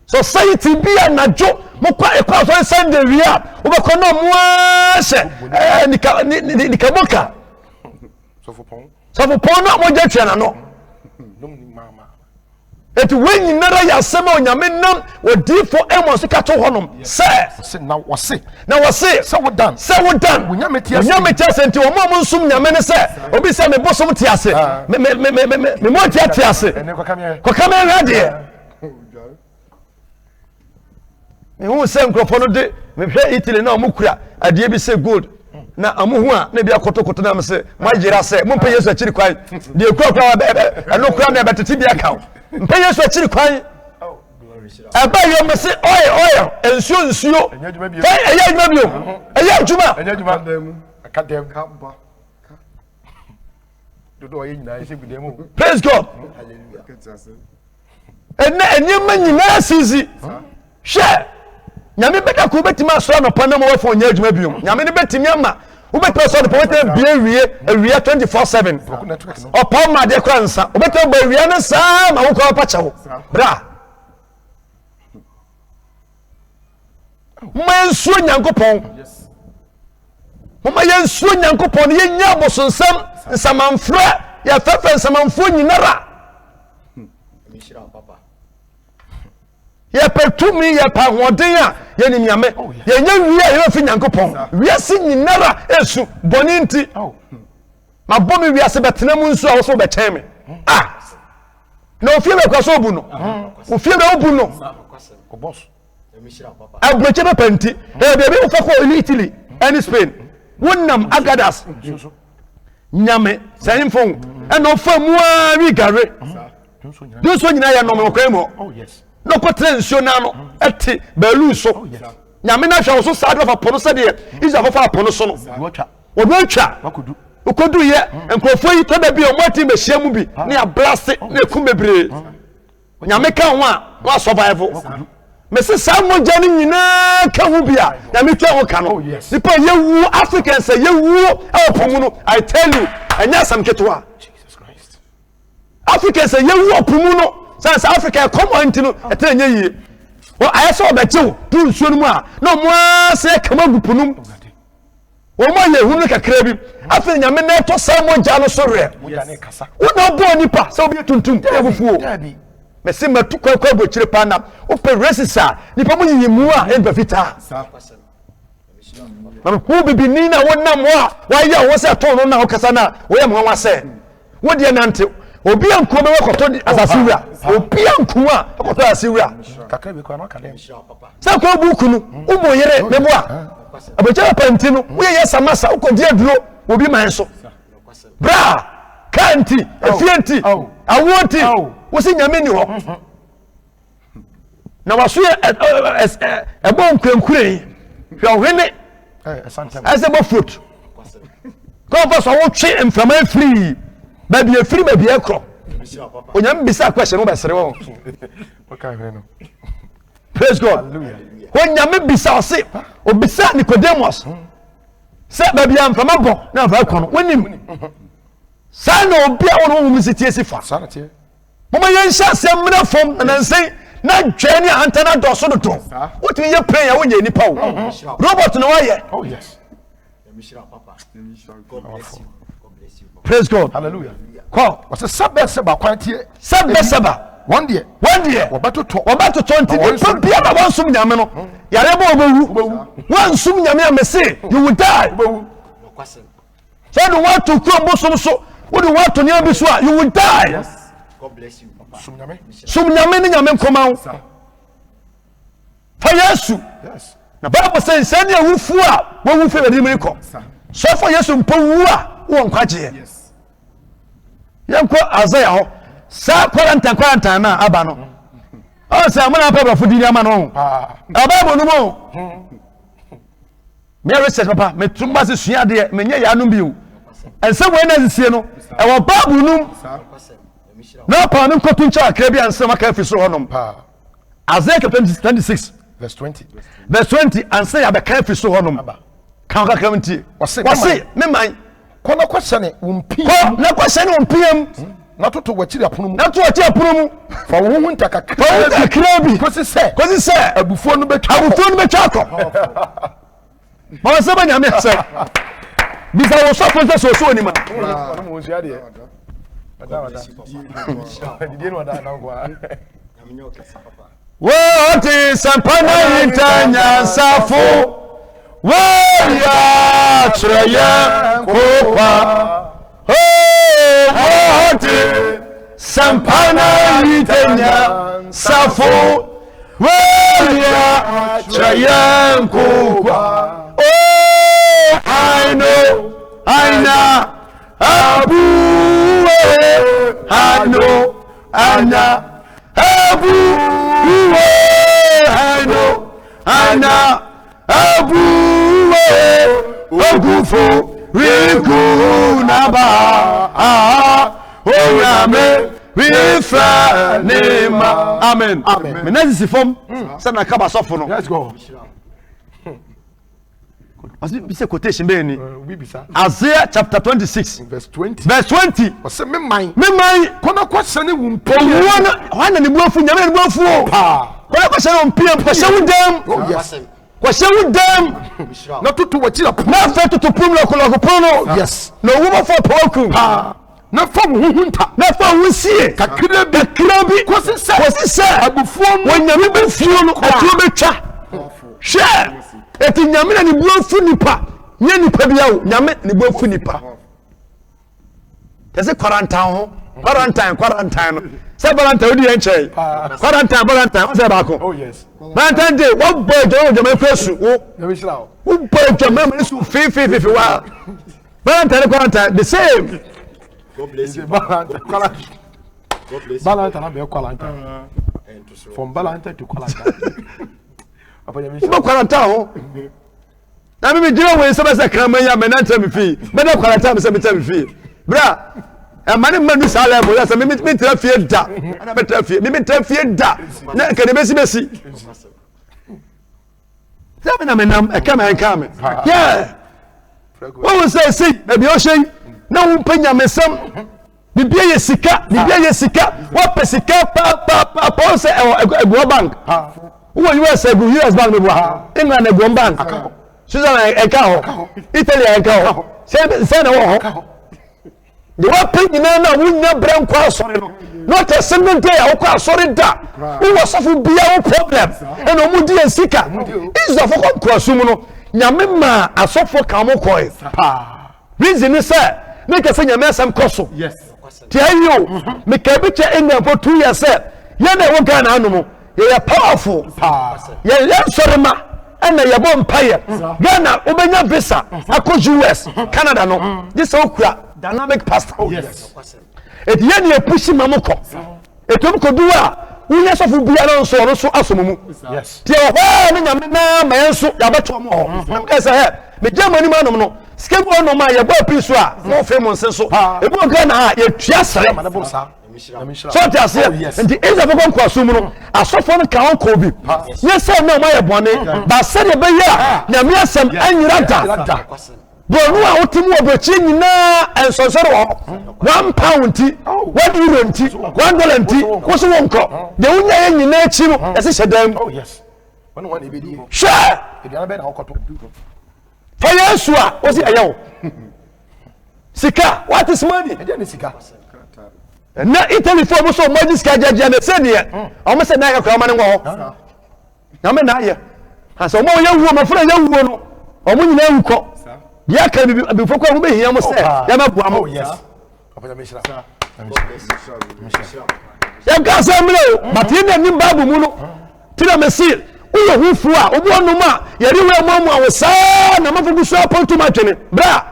Speaker 1: Society be a najo, Mopa a class on Sunday, we are over Kono Mwase, and the Kaboka.
Speaker 2: So for Pong?
Speaker 1: So for Pona Mojachiana, no.
Speaker 2: Mamma.
Speaker 1: It when you never ya semo Yaminum or deep for Amos to catch honum. Sir,
Speaker 2: Now was it?
Speaker 1: now was it,
Speaker 2: So what done?
Speaker 1: so what done?
Speaker 2: When
Speaker 1: Yamitas and to a moment soon Yamena said, or be some bosom tiase, me more tiase,
Speaker 2: and never come here.
Speaker 1: come here. Who same microphone de me hwe Italy na omukura ade bi say gold na amuhu a na bia kotokoto na me say majira say mo mpe Yesu akiri kwan de kura eno kura na betete bia kaw mpe Yesu akiri kwan aba yo me say oil ensuo hey eya adwuma bio eya adwuma
Speaker 2: Academ Kamba. Do I say good demo?
Speaker 1: praise God
Speaker 3: Hallelujah.
Speaker 1: enyema nyina sisi hwe nyame beka ko betima so no panam wo fo nya adwuma biom nyame ne betimi ama wo betima so no poeta bia wie 24/7 o pa ma de kwansa wo betima ba wie na saa ma wo ko pa chawo bra manso nyankopon mama yenso nyankopon ye nya bosonsam nsamanfra ya fefe nsamanfo nyinara
Speaker 3: Mishra, Papa.
Speaker 1: ye petumi ye pa hoden a ye ni nyame ye nya wi a ye fi nyankopon wi asi nyinara esu boni nti ma bomi wi ase betena mu nsu a wo so be chen me na ofie be kwaso obu no ofie be obu no
Speaker 2: Ko boss.
Speaker 3: Mishra, Papa.
Speaker 1: abroche be penti e be be ufako Italy and Spain wonnam agadas nyame sayimfon e no fa mu a wi gare do so nyina ya no me kwa mu
Speaker 2: Oh, yes.
Speaker 1: no kotre nsuo na no ete balu so nyame na hwa so saa do fa pono se de Israel fa pono so no
Speaker 2: Watcha.
Speaker 1: odo atwa
Speaker 2: Wakudu.
Speaker 1: ukodu ye enkrofo yi to da bi o moti be hia mu bi ne a blast ne ku bebre nyame ka ho a wa survive me se sa mo jani nyina ka hu bia nyame twa ho ka no nipa yewu African say yewu e opomu no I tell you enya sam ketwa
Speaker 2: Jesus Christ.
Speaker 1: African say yewu opomu no South Africa come into no etenye yi o ayeso obechew tu nsuo no mu a no mo ase kama gupunum Woman ye hunu kakra bi afi nyame na to samo gya no so re
Speaker 2: Moja ne kasa.
Speaker 1: wona bo nipa se obi tuntum efufuo
Speaker 2: Dabi.
Speaker 1: me se matu kwa go chire pa na ope resisa nipa mu yimu a en befita na ko bibini na wonam ho a wa wo se to no na wo kasa na wo ye mo wa se wo de nante obi anko be wakoto asasiwura obi anko a wakoto asasiwura
Speaker 2: Kakra bi kwa no kadem.
Speaker 1: sa ko buku no umo yere me bo a abotira panti no wo ye samasa ukodi aduro obi man so bra kanti efienti awoti wo se nyame ni ho na waso ebon kwankure hwe ohene ase bo fruit ko fa so wo twe emfama free ba bi free ba bi ekro onyam bisa question wo besere wo
Speaker 2: Okay, no.
Speaker 1: praise God
Speaker 2: Hallelujah.
Speaker 1: onyam bisa ose obisa Nicodemus se ba bi amfama bo na fa ekro no wonim sa na obi a wo mu sitie sifa
Speaker 2: Sana tie.
Speaker 1: mama yen sha se mna fom na nsen na dwani antana doso do to what ye prayer wo nye nipa wo robot no waye
Speaker 2: Oh yes.
Speaker 3: Papa. God bless you. God bless you.
Speaker 1: praise God
Speaker 2: Hallelujah.
Speaker 1: call
Speaker 2: What's a sabbe seba kwantie.
Speaker 1: seba
Speaker 2: One day.
Speaker 1: one day
Speaker 2: Wabatoto.
Speaker 1: obato 20 nipa bia ba wonsum nyame no yare ba obewu wonsum nyame amese you will die so do want to come bosom so wo do want to near bi so you will die
Speaker 3: Yes. God bless you, Papa.
Speaker 2: Sumnyame.
Speaker 1: sum nyame ni nyame nkoma wo fa Yesu
Speaker 2: Yes.
Speaker 1: na Bible says send you wufu a wo wufu be ni ko so for Yesu mpo wu a wo nkwaje
Speaker 2: Yes.
Speaker 1: yanko Isaiah ho sa quarantine na aba no o se amana papa fudini ama no Bible no mo me research papa me tumba se sua de me nya ya no bi o ense wo na zisie no e wo Bible num na pa no kotu ncha akra bi anse maka fi so honom Isaiah chapter 26
Speaker 2: Verse 20.
Speaker 1: verse 20 and say abeka fi so honom kan ka kramti wase me man
Speaker 2: Kono kwasane umpi.
Speaker 1: ko na kwase ne ompiam
Speaker 2: Na toto wachiri apono mu.
Speaker 1: na to ati apono mu
Speaker 2: Fa wo hu ntaka
Speaker 1: ko akra bi
Speaker 2: kosi se
Speaker 1: abufuo no betwa ko ma se ba nyame se bisa wo so fonse so so ni ma
Speaker 2: Mo nsia de. Didi no da na kwa.
Speaker 1: what is sampana intanya safo ya traya kopa what is sampana intanya safo ya traya kopa oh I know abu I know abu Ana abu ogufo riku naba oyame rifa nema amen me nazisi fom se na kaba sofo no
Speaker 2: Let's go.
Speaker 1: asi bi se quotation be ni
Speaker 2: We bisa.
Speaker 1: Isaiah chapter 26
Speaker 2: Verse 20.
Speaker 1: verse 20
Speaker 2: Wase me man.
Speaker 1: me mai
Speaker 2: Kono kwasane umpi.
Speaker 1: wana ni buafu nyame ni buafu kola kwa shana mpia kwa shawudam
Speaker 2: Oh yes.
Speaker 1: kwa shawudam
Speaker 2: Na toto wachiri apono.
Speaker 1: na fa tutupum lo pono
Speaker 2: Yes.
Speaker 1: no wo fo poku
Speaker 2: Na fa wo hu nta.
Speaker 1: na fa wusie
Speaker 2: Kakra bi.
Speaker 1: kakra bi
Speaker 2: Kosi se.
Speaker 1: se
Speaker 2: Abufuo no.
Speaker 1: wonyame be fuo no atu betwa hwe eti nyame na ni buafu nipa nye nipa biawo nyame ni buafu nipa tese quarantine no se quarantine odi enche quarantine se ba ko
Speaker 2: Oh yes.
Speaker 1: quarantine day what boy do jama fesu wo
Speaker 2: Na we shira.
Speaker 1: boy jama me su fi wa quarantine the same
Speaker 3: God bless you.
Speaker 2: Balanta.
Speaker 3: God bless you.
Speaker 2: Balanta na be kwalanta.
Speaker 3: And to
Speaker 2: From balanta to kwalanta. Apa ya
Speaker 1: wo quarantine ho na me jira we se be se kran ya me na ntram fi me na quarantine me se me ntram fi bra e mane manu sa level ya se me tra fie da na me tra fie me tra fie da na ke de besi Seven na me nam e come yeah what was say see e bi o shen na wo panya mesam bibia ye sika wo pesika pa po se ego bank wo US ego US bank me bo England ego bank Switzerland enka ho Italy enka ho say na wo ho the weapon na wunya brand kwa sorry no not a single day akwa sorry da who was suffer bia problem and omudi ensika is of ko crossum no nyame ma asofo ka mo koi reason is say make say nyame asem koso
Speaker 2: Yes.
Speaker 1: tell you me ka be che England for 2 years say ye na wo Ghana anu ye powerful ye sorry ma and ye bo empire Ghana obenya visa akọ US Canada no this okura dynamic pastor
Speaker 2: Yes.
Speaker 1: et ye na push mamoko etom ko duwa wunya sofo bia no so asomumu
Speaker 2: Yes.
Speaker 1: tie ho na nyame na ma yenso ya beto mo ho na ka say he me Germany manom no skebo no ma ye bo piso a no famous so e bo Ghana ha ye tua sere so tase nti eza fo kon asum no asofo no ka on ko bi ye say na ma ye bone ba se de be ya nyame asem anyira da bonu a wotimu obechi nyina ensonsere wo £1 €1 $1 wo so wonko de unya ye nyina echi no ese hyedam
Speaker 2: Oh yes. When one ebedi.
Speaker 1: sure
Speaker 2: Ebi na be na okoto.
Speaker 1: for yesu a wo si ayawo sika what is money
Speaker 2: Eje ni sika.
Speaker 1: na Italy for so magic ska jaja na se ne o me se na ya kwa ma ne ngo na me na ye ha so mo ye wuo ma fura ye wuo no o mo nyina wuko ya ka bi foko ho be hia mo se ya ma bua mo
Speaker 2: Oh yes. Papa me shira.
Speaker 1: ya ga se mle but in the bible mu no tira me see uyo hufu a obo no ma ye riwe mo mo awsa na mafugu so apontu ma twene bra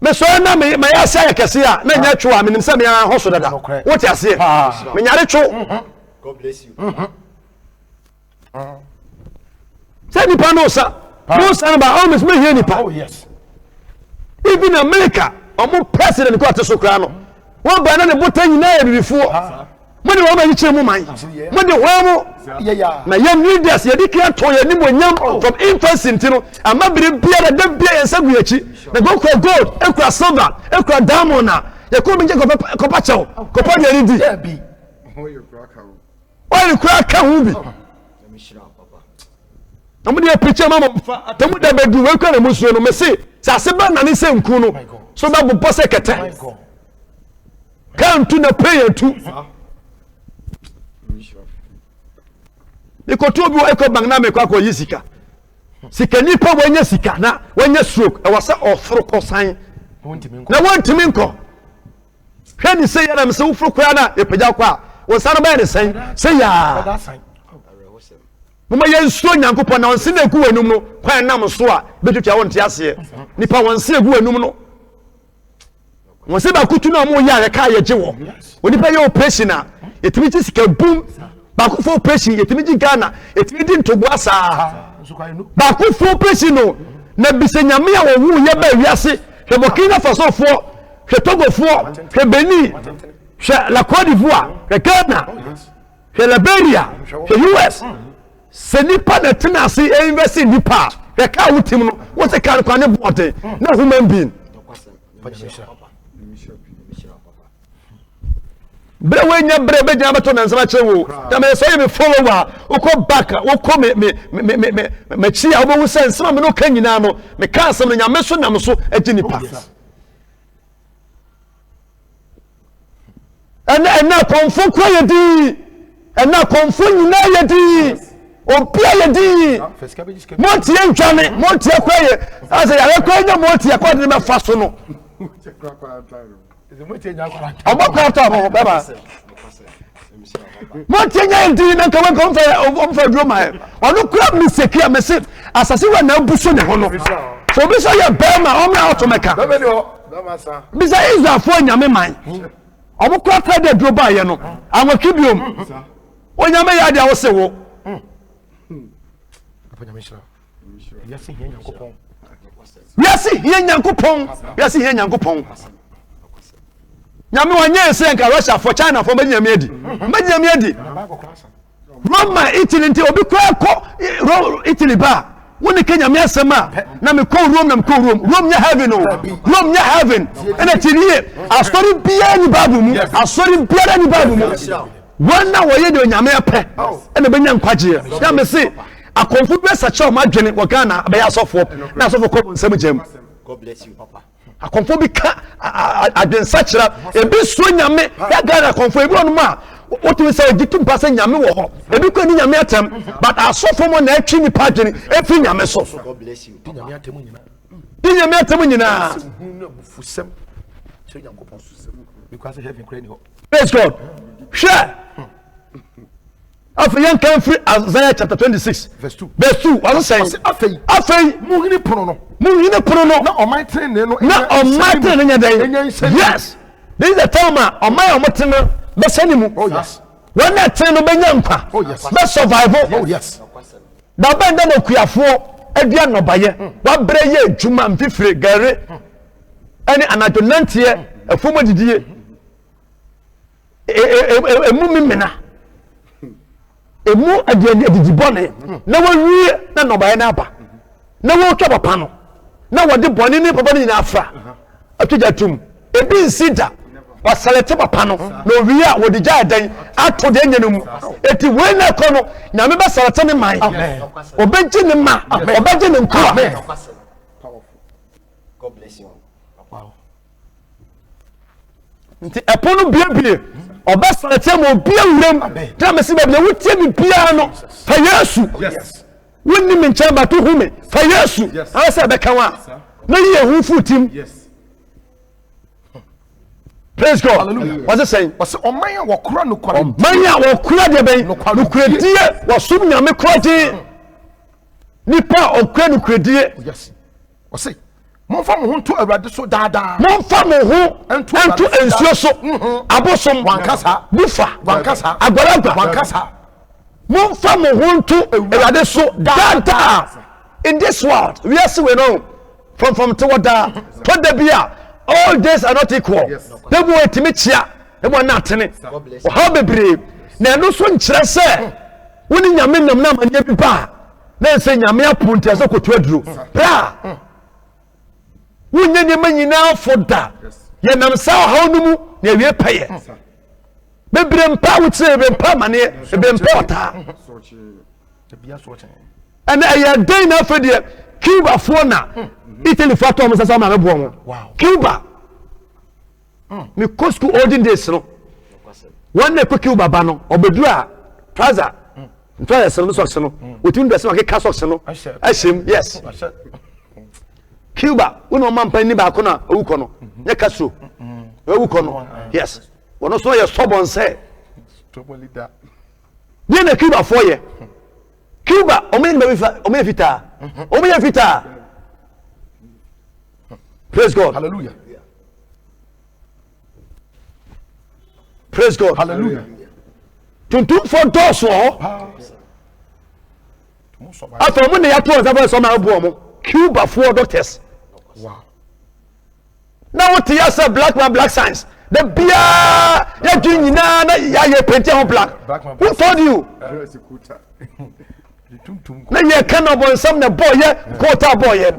Speaker 1: me so na me ya sa ya kese a na nya twa me nim se me ya hoso dada wo ti ase me nyare twa
Speaker 3: God bless you.
Speaker 1: say ni pa no sa ba almost me here ni pa
Speaker 2: Oh yes.
Speaker 1: even America omo president ko ate so kra no won ba na ne botan nyina ya bibifuo mo de wo ma yiche mu man mo de wo mo
Speaker 2: Yeah.
Speaker 1: na yam leaders ye dikira to ye ni mo nyam from infancy ntino ama bire bia da bia ye sagu yachi na go ko gold ekura silver ekura diamond na ye ko mi je ko pa chew ko pa ye di
Speaker 2: Yeah be.
Speaker 3: Oh, your cracker.
Speaker 1: why kura ka hu bi amu de preacher mama fa tamu da be du we kwa na musuo no me se sase ba na ne se nku no so ba bo se kete
Speaker 2: My God.
Speaker 1: kan tu na pay tu ikoto bi eko bang na me kwa yisika sika ni pa wanya sika na wanya stroke e wasa oforo kosan na wantimi nko hwe ni se ya na me se uforo kwa na e pagya kwa wo sare ba ne sen se ya
Speaker 2: That sign.
Speaker 1: mama ye nsuo nyankopɔ na onse na egu enum no kwan nam so a betutua won te ase nipa wonse egu enum no wonse ba kutu na mo ya re ka ye gyewo onipa ye operation a etimi ti sika boom ba ku for operation etimi gi Ghana etimi di ntobo asa
Speaker 2: So kwa you
Speaker 1: ba ku for operation no na bisanyame a wo wu ye ba wiase hwe Burkina Faso fo hwe Togo fo hwe Benin hwe La Côte d'Ivoire hwe Ghana hwe Liberia hwe US se nipa na tena se invest in nipa hwe ka wutim no wo se kan kwa ne bote na human being bre wenya bre be nya beto na nsama chewo na me so me follower uko back uko me chi a obo se nsama me no kan nyina no me ka asem nya me so nam so agi nipa ana konfo kwa yedi ana konfo nyina yedi opia yedi
Speaker 2: first cabbage.
Speaker 1: monti entwane monti akwaye asa ya kwa nya monti akwa de me fa so no
Speaker 3: Your cracker.
Speaker 2: Is the money nya kwa.
Speaker 1: obakwa ta bo baba montenya ndi na nka wanka omfa duro mai onu kura miseki amese asase wa na buso ne ho no so bi so ya bema omra automeka
Speaker 2: Bebe ni ho.
Speaker 3: Damasa.
Speaker 1: bi sa Israel fo nyame man omo kura ta de duro ba ye no anwa kibiom onyame ya dia wo se wo
Speaker 2: Papa me shira. Yes here Nyankopon.
Speaker 1: wiase hie nyankopon nyame wanye se nka Russia for China for benyame adi
Speaker 2: Na ba ko klasa.
Speaker 1: Roma Italy nti obi kwa ko Italy ba woni Kenya me asema na me ko Rome na me ko Rome nya heaven no Rome nya heaven ena tiniye asori bia ni babu mu asori bia ni babu mu wana wo ye de nyame ape ena benya nkwaje ya me se akonfo be sacha o madwene wo Ghana be ya sofo na sofo ko nsam jam.
Speaker 3: God bless you, Papa.
Speaker 1: Akonfo bi ka adwen sachira e bi so nyame ya Ghana akonfo e bi onu ma what we say gitum pass nyame wo ho e bi ko ni nyame atem but asofo mo na atwi ni padwene e fi nyame so.
Speaker 3: God bless you.
Speaker 2: nyame atem nyina
Speaker 1: nyame atem nyina
Speaker 2: hunu abufusem so Nyankopon susem because heaven cry ni ho.
Speaker 1: Praise God. Share. After young can free Isaiah chapter 26
Speaker 2: verse 2
Speaker 1: what was saying afei
Speaker 2: muhini pono no na o man train no
Speaker 1: na o man train nya den yes this is the time o man o motene be sani mu
Speaker 2: oh yes
Speaker 1: when that train no be nya nkwa
Speaker 2: oh yes
Speaker 1: be survival
Speaker 2: oh yes
Speaker 1: da benda no kuafo adua no baye wa bre ye adwuma mfifire gare ani anadonantie afomo didie emu mimena emu adidibone na wawie na nobaye na aba na wo twa papa no na wode bone ni papa ni na afra atwaja tum ebi nsida wasalete papa no na owie a wode gya dan ato de nyane mu eti we na ko no nyame be salete ne man obeji ne ma obeji ne nko amen.
Speaker 3: God bless you.
Speaker 2: Wow.
Speaker 1: Nti epono biebie obasalete mo bia wuram ta mesi ba bia wotie mi bia no fa Yesu
Speaker 2: Yes.
Speaker 1: wonni me nchamba to hume fa Yesu asa be kanwa na ye hu futim.
Speaker 2: Yes.
Speaker 1: Praise God.
Speaker 2: Hallelujah.
Speaker 1: What's it saying?
Speaker 2: What's o man wo kura no kware
Speaker 1: Manya wo kura de ben no kredie wo sum nyame kroje nipa o kura no kredie.
Speaker 2: yes what's it monfa mo hunto awurade so daada
Speaker 1: Monfa mo ho
Speaker 2: Entu
Speaker 1: ensuo so abosom
Speaker 2: wankasa
Speaker 1: bufa
Speaker 2: wankasa
Speaker 1: agbaragba
Speaker 2: wankasa
Speaker 1: monfa mo ho nto awurade so daada. In this world we are see we know from towada to the bia all days are not equal. They will etimi chia they will not tene o ha bebre na no so nkyere se woni nyame nam na manya bi ba na se nyame apunti aso kotu aduro bra wonye ne manyina foda ye nam sa ha no mu na wie paye bebre mpa wutire be mpa mane be mpa ota
Speaker 2: the bia so chen
Speaker 1: and ya day na fedie Cuba for na Italy for to amsa ma mebo mo Cuba me Costco olden days no one na Cuba ba no obedura trouser ntwa sero socks no wetin do se ma ke socks no ashem yes Cuba uno man pan ni ba ko na owuko no nya kaso owuko no yes wono so ye stubborn say
Speaker 2: trouble leader
Speaker 1: ye na Cuba for ye Cuba omen fita praise God.
Speaker 2: hallelujah
Speaker 1: Praise God.
Speaker 2: hallelujah
Speaker 1: Tuntum for doors ho after mo ne ya to za so ma bo mo Cuba for doctors.
Speaker 2: wow
Speaker 1: Now what you say black man black science the bia ya nyina na ya ye penti ho black. Who told you? Na ye kan obon sam na boy ye quarter boy ye.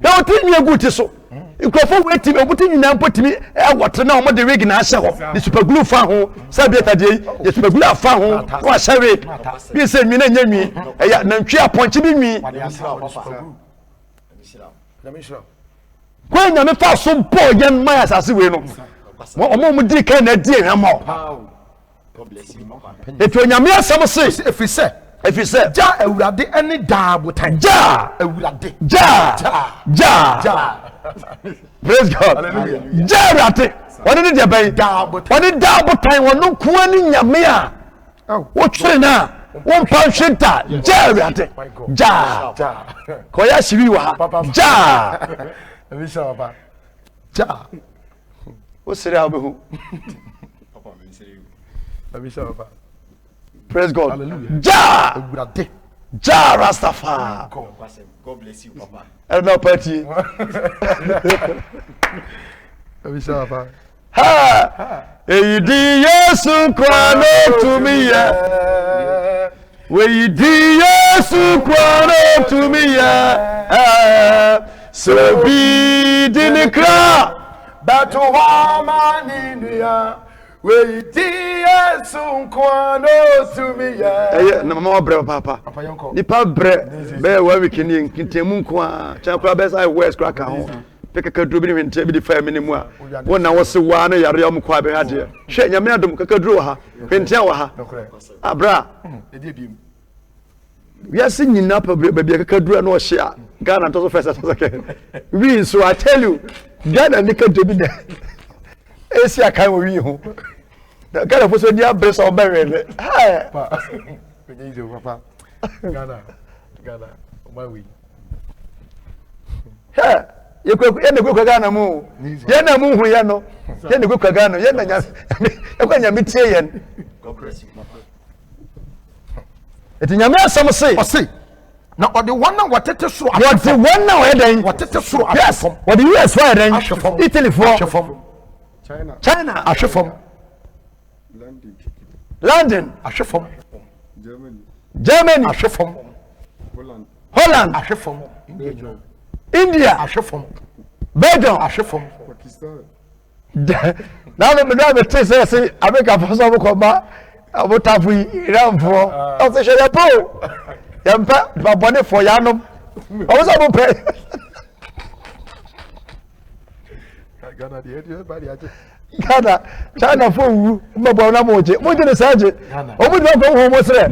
Speaker 1: Na oti nyi aguti so. Nkrofo weti obuti nyina mpotimi e wotre na omo de rig na ahye ho. The super glue fa ho, sabieta de ye super glue afa ho. Wa share. Bi se nwi na nya nwi. E ya na ntwi aponche bi nwi. Kwa nyame fa so boy ye man asase we no. Omo di kan na di ehwamo.
Speaker 3: God bless you, Papa.
Speaker 1: Eto nyame asem se
Speaker 2: efise ja awurade ene da botan
Speaker 1: ja
Speaker 2: awurade
Speaker 1: ja praise God.
Speaker 2: Hallelujah.
Speaker 1: Ja awurade woni ne de ban woni da botan wono ko ani nyame a wo twere na won pa hwenta ja awurade ja ko ya shiri wa ja
Speaker 2: efise papa ja
Speaker 1: o sere abehu
Speaker 3: Papa, I'm serious.
Speaker 2: efise papa
Speaker 1: praise God.
Speaker 2: Hallelujah.
Speaker 1: Ja
Speaker 2: awurade
Speaker 1: ja Rastafari
Speaker 3: God bless you, Papa.
Speaker 1: elma party
Speaker 2: efise papa
Speaker 1: ha eyidi Yesu kwano to me ya we di Yesu kwano to me ya so be dinikra
Speaker 2: Beto wa maninia We dear soon kwano to me
Speaker 1: ya na mama bre papa ni pa bre be wa wikini nkitemu nko a cha kra be sai west crack ho peke kaduro bi ni nte bi di fa mini mu a wona wo se wa no yare am kwa be ha de hwe nyame adom kakaduro ha hwentia wa ha abra yes nyina pa be kakaduro na o hye a Ghana to so first second we so I tell you Ghana ni kaduro bi de esi akan wo wi ho Ghana for so dia breast o berele ha
Speaker 2: papa Ghana my way
Speaker 1: ha ye na Ghana mu ye na mu hu ye no ye na Ghana ye na nya e kwa nya mitie ye eti nya me asam sei
Speaker 2: na ode one na watete soro
Speaker 1: what the one now heading
Speaker 2: watete soro
Speaker 1: yes what the US for heading Italy for China
Speaker 2: ahwefom
Speaker 1: London
Speaker 2: ahwefom
Speaker 1: Germany
Speaker 2: ahwefom
Speaker 1: Holland
Speaker 2: ahwefom
Speaker 1: India
Speaker 2: ahwefom
Speaker 1: Belgium
Speaker 2: ahwefom
Speaker 1: now me tell say America for so ko ba abotafu Iran for o se shele po yampa ba bone for yanom o so bo pre
Speaker 2: Ghana the everybody aje
Speaker 1: Ghana China for wu mbabo na moje ne saje o mu do ko ho mo sere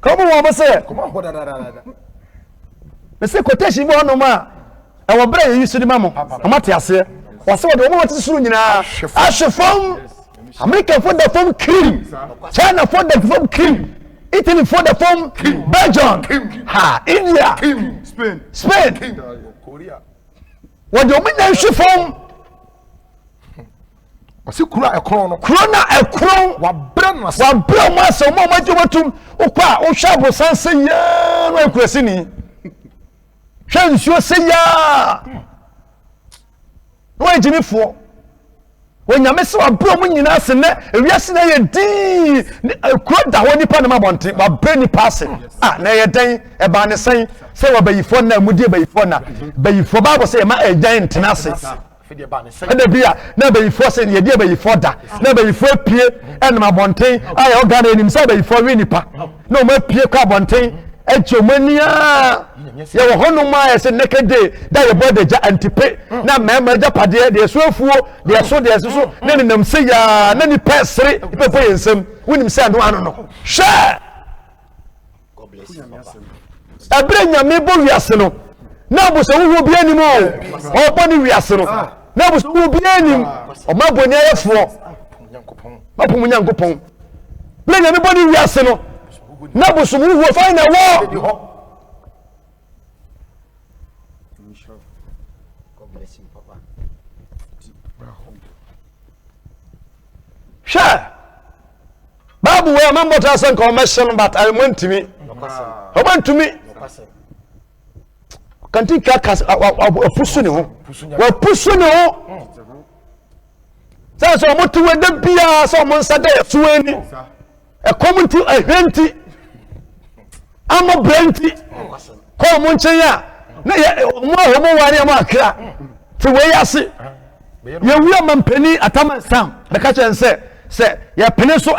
Speaker 1: ko mo sere
Speaker 2: come on da
Speaker 1: me se quotation bi hono ma e wo bra yi sudi mamo o mate ase wo se wo de wo mate suru nyina ahwefom America for the form cream China for the form cream Italy for the form Belgium ha India Spain
Speaker 2: Korea
Speaker 1: wo de o mi na ahwefom
Speaker 2: wasi kura ekron no
Speaker 1: corona ekron
Speaker 2: wa bra no
Speaker 1: wa bra mo ase mo ma jobatum okwa o hwabo sanse ya no ekurasi ni hwansuo se ya no ejimifo wonyame se wa bra mo nyina ase ne ewiase na ye din kuro da ho nipa na mabonte wa bra nipa ase na ye den e ba ne sen se wa bayifo na mudie bayifo na bayifo babo se ma ejan ntena ase na bia na bayifo se ye die bayifo da na bayifo pie enma abonten aye o Ghana enim se bayifo wi nipa na o ma pie kwa abonten ejomania ye wo hono ma ye se nekede da ye bode ja antipe na mema ja pade de sofuo de so na nenam se ya na ni pesre pepe yensem wonim se ando ano no hwe God bless you abre nyame bo wiase no na bo se wo bia ni mo o bo ni wiase no na bo se wo bia ni o ma bo ni ayefo ma po munyankopon le nyame bo ni wiase no na bo se wo fa na wo sure babu we amambo ta san commercial but I want to me kanti ka pusu ni ho wa pusu ni ho so mo tu we da bia so mo nsa da suani e community e henti amo brenti ko mo nchen ya na mo ho mo wari am akra ti we yase ye wi amampani atama sam be ka chen se ya pene so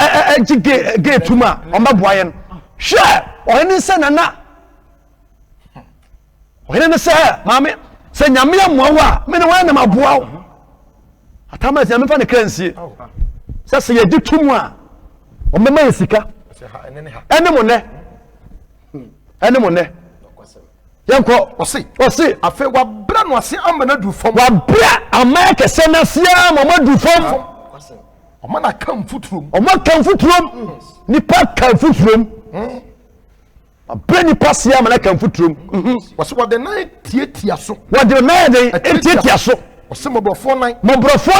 Speaker 1: ge tuma o maboaye no hwe o ni se nana o ni se maame se nyame amoa me ne wan na maboa o atama se amfa ne kransie se ye di tumu a o mema yesika ene mo ne yanko osi
Speaker 2: afa wa bra no ase amana du fom
Speaker 1: wa bra amaka se na sia mamadu fom
Speaker 2: o na kan futurum
Speaker 1: nipa kan futurum abeni pasia mana kan futurum
Speaker 2: wase wo de na tietia so
Speaker 1: wo de na de tietia so
Speaker 2: wase mobrofo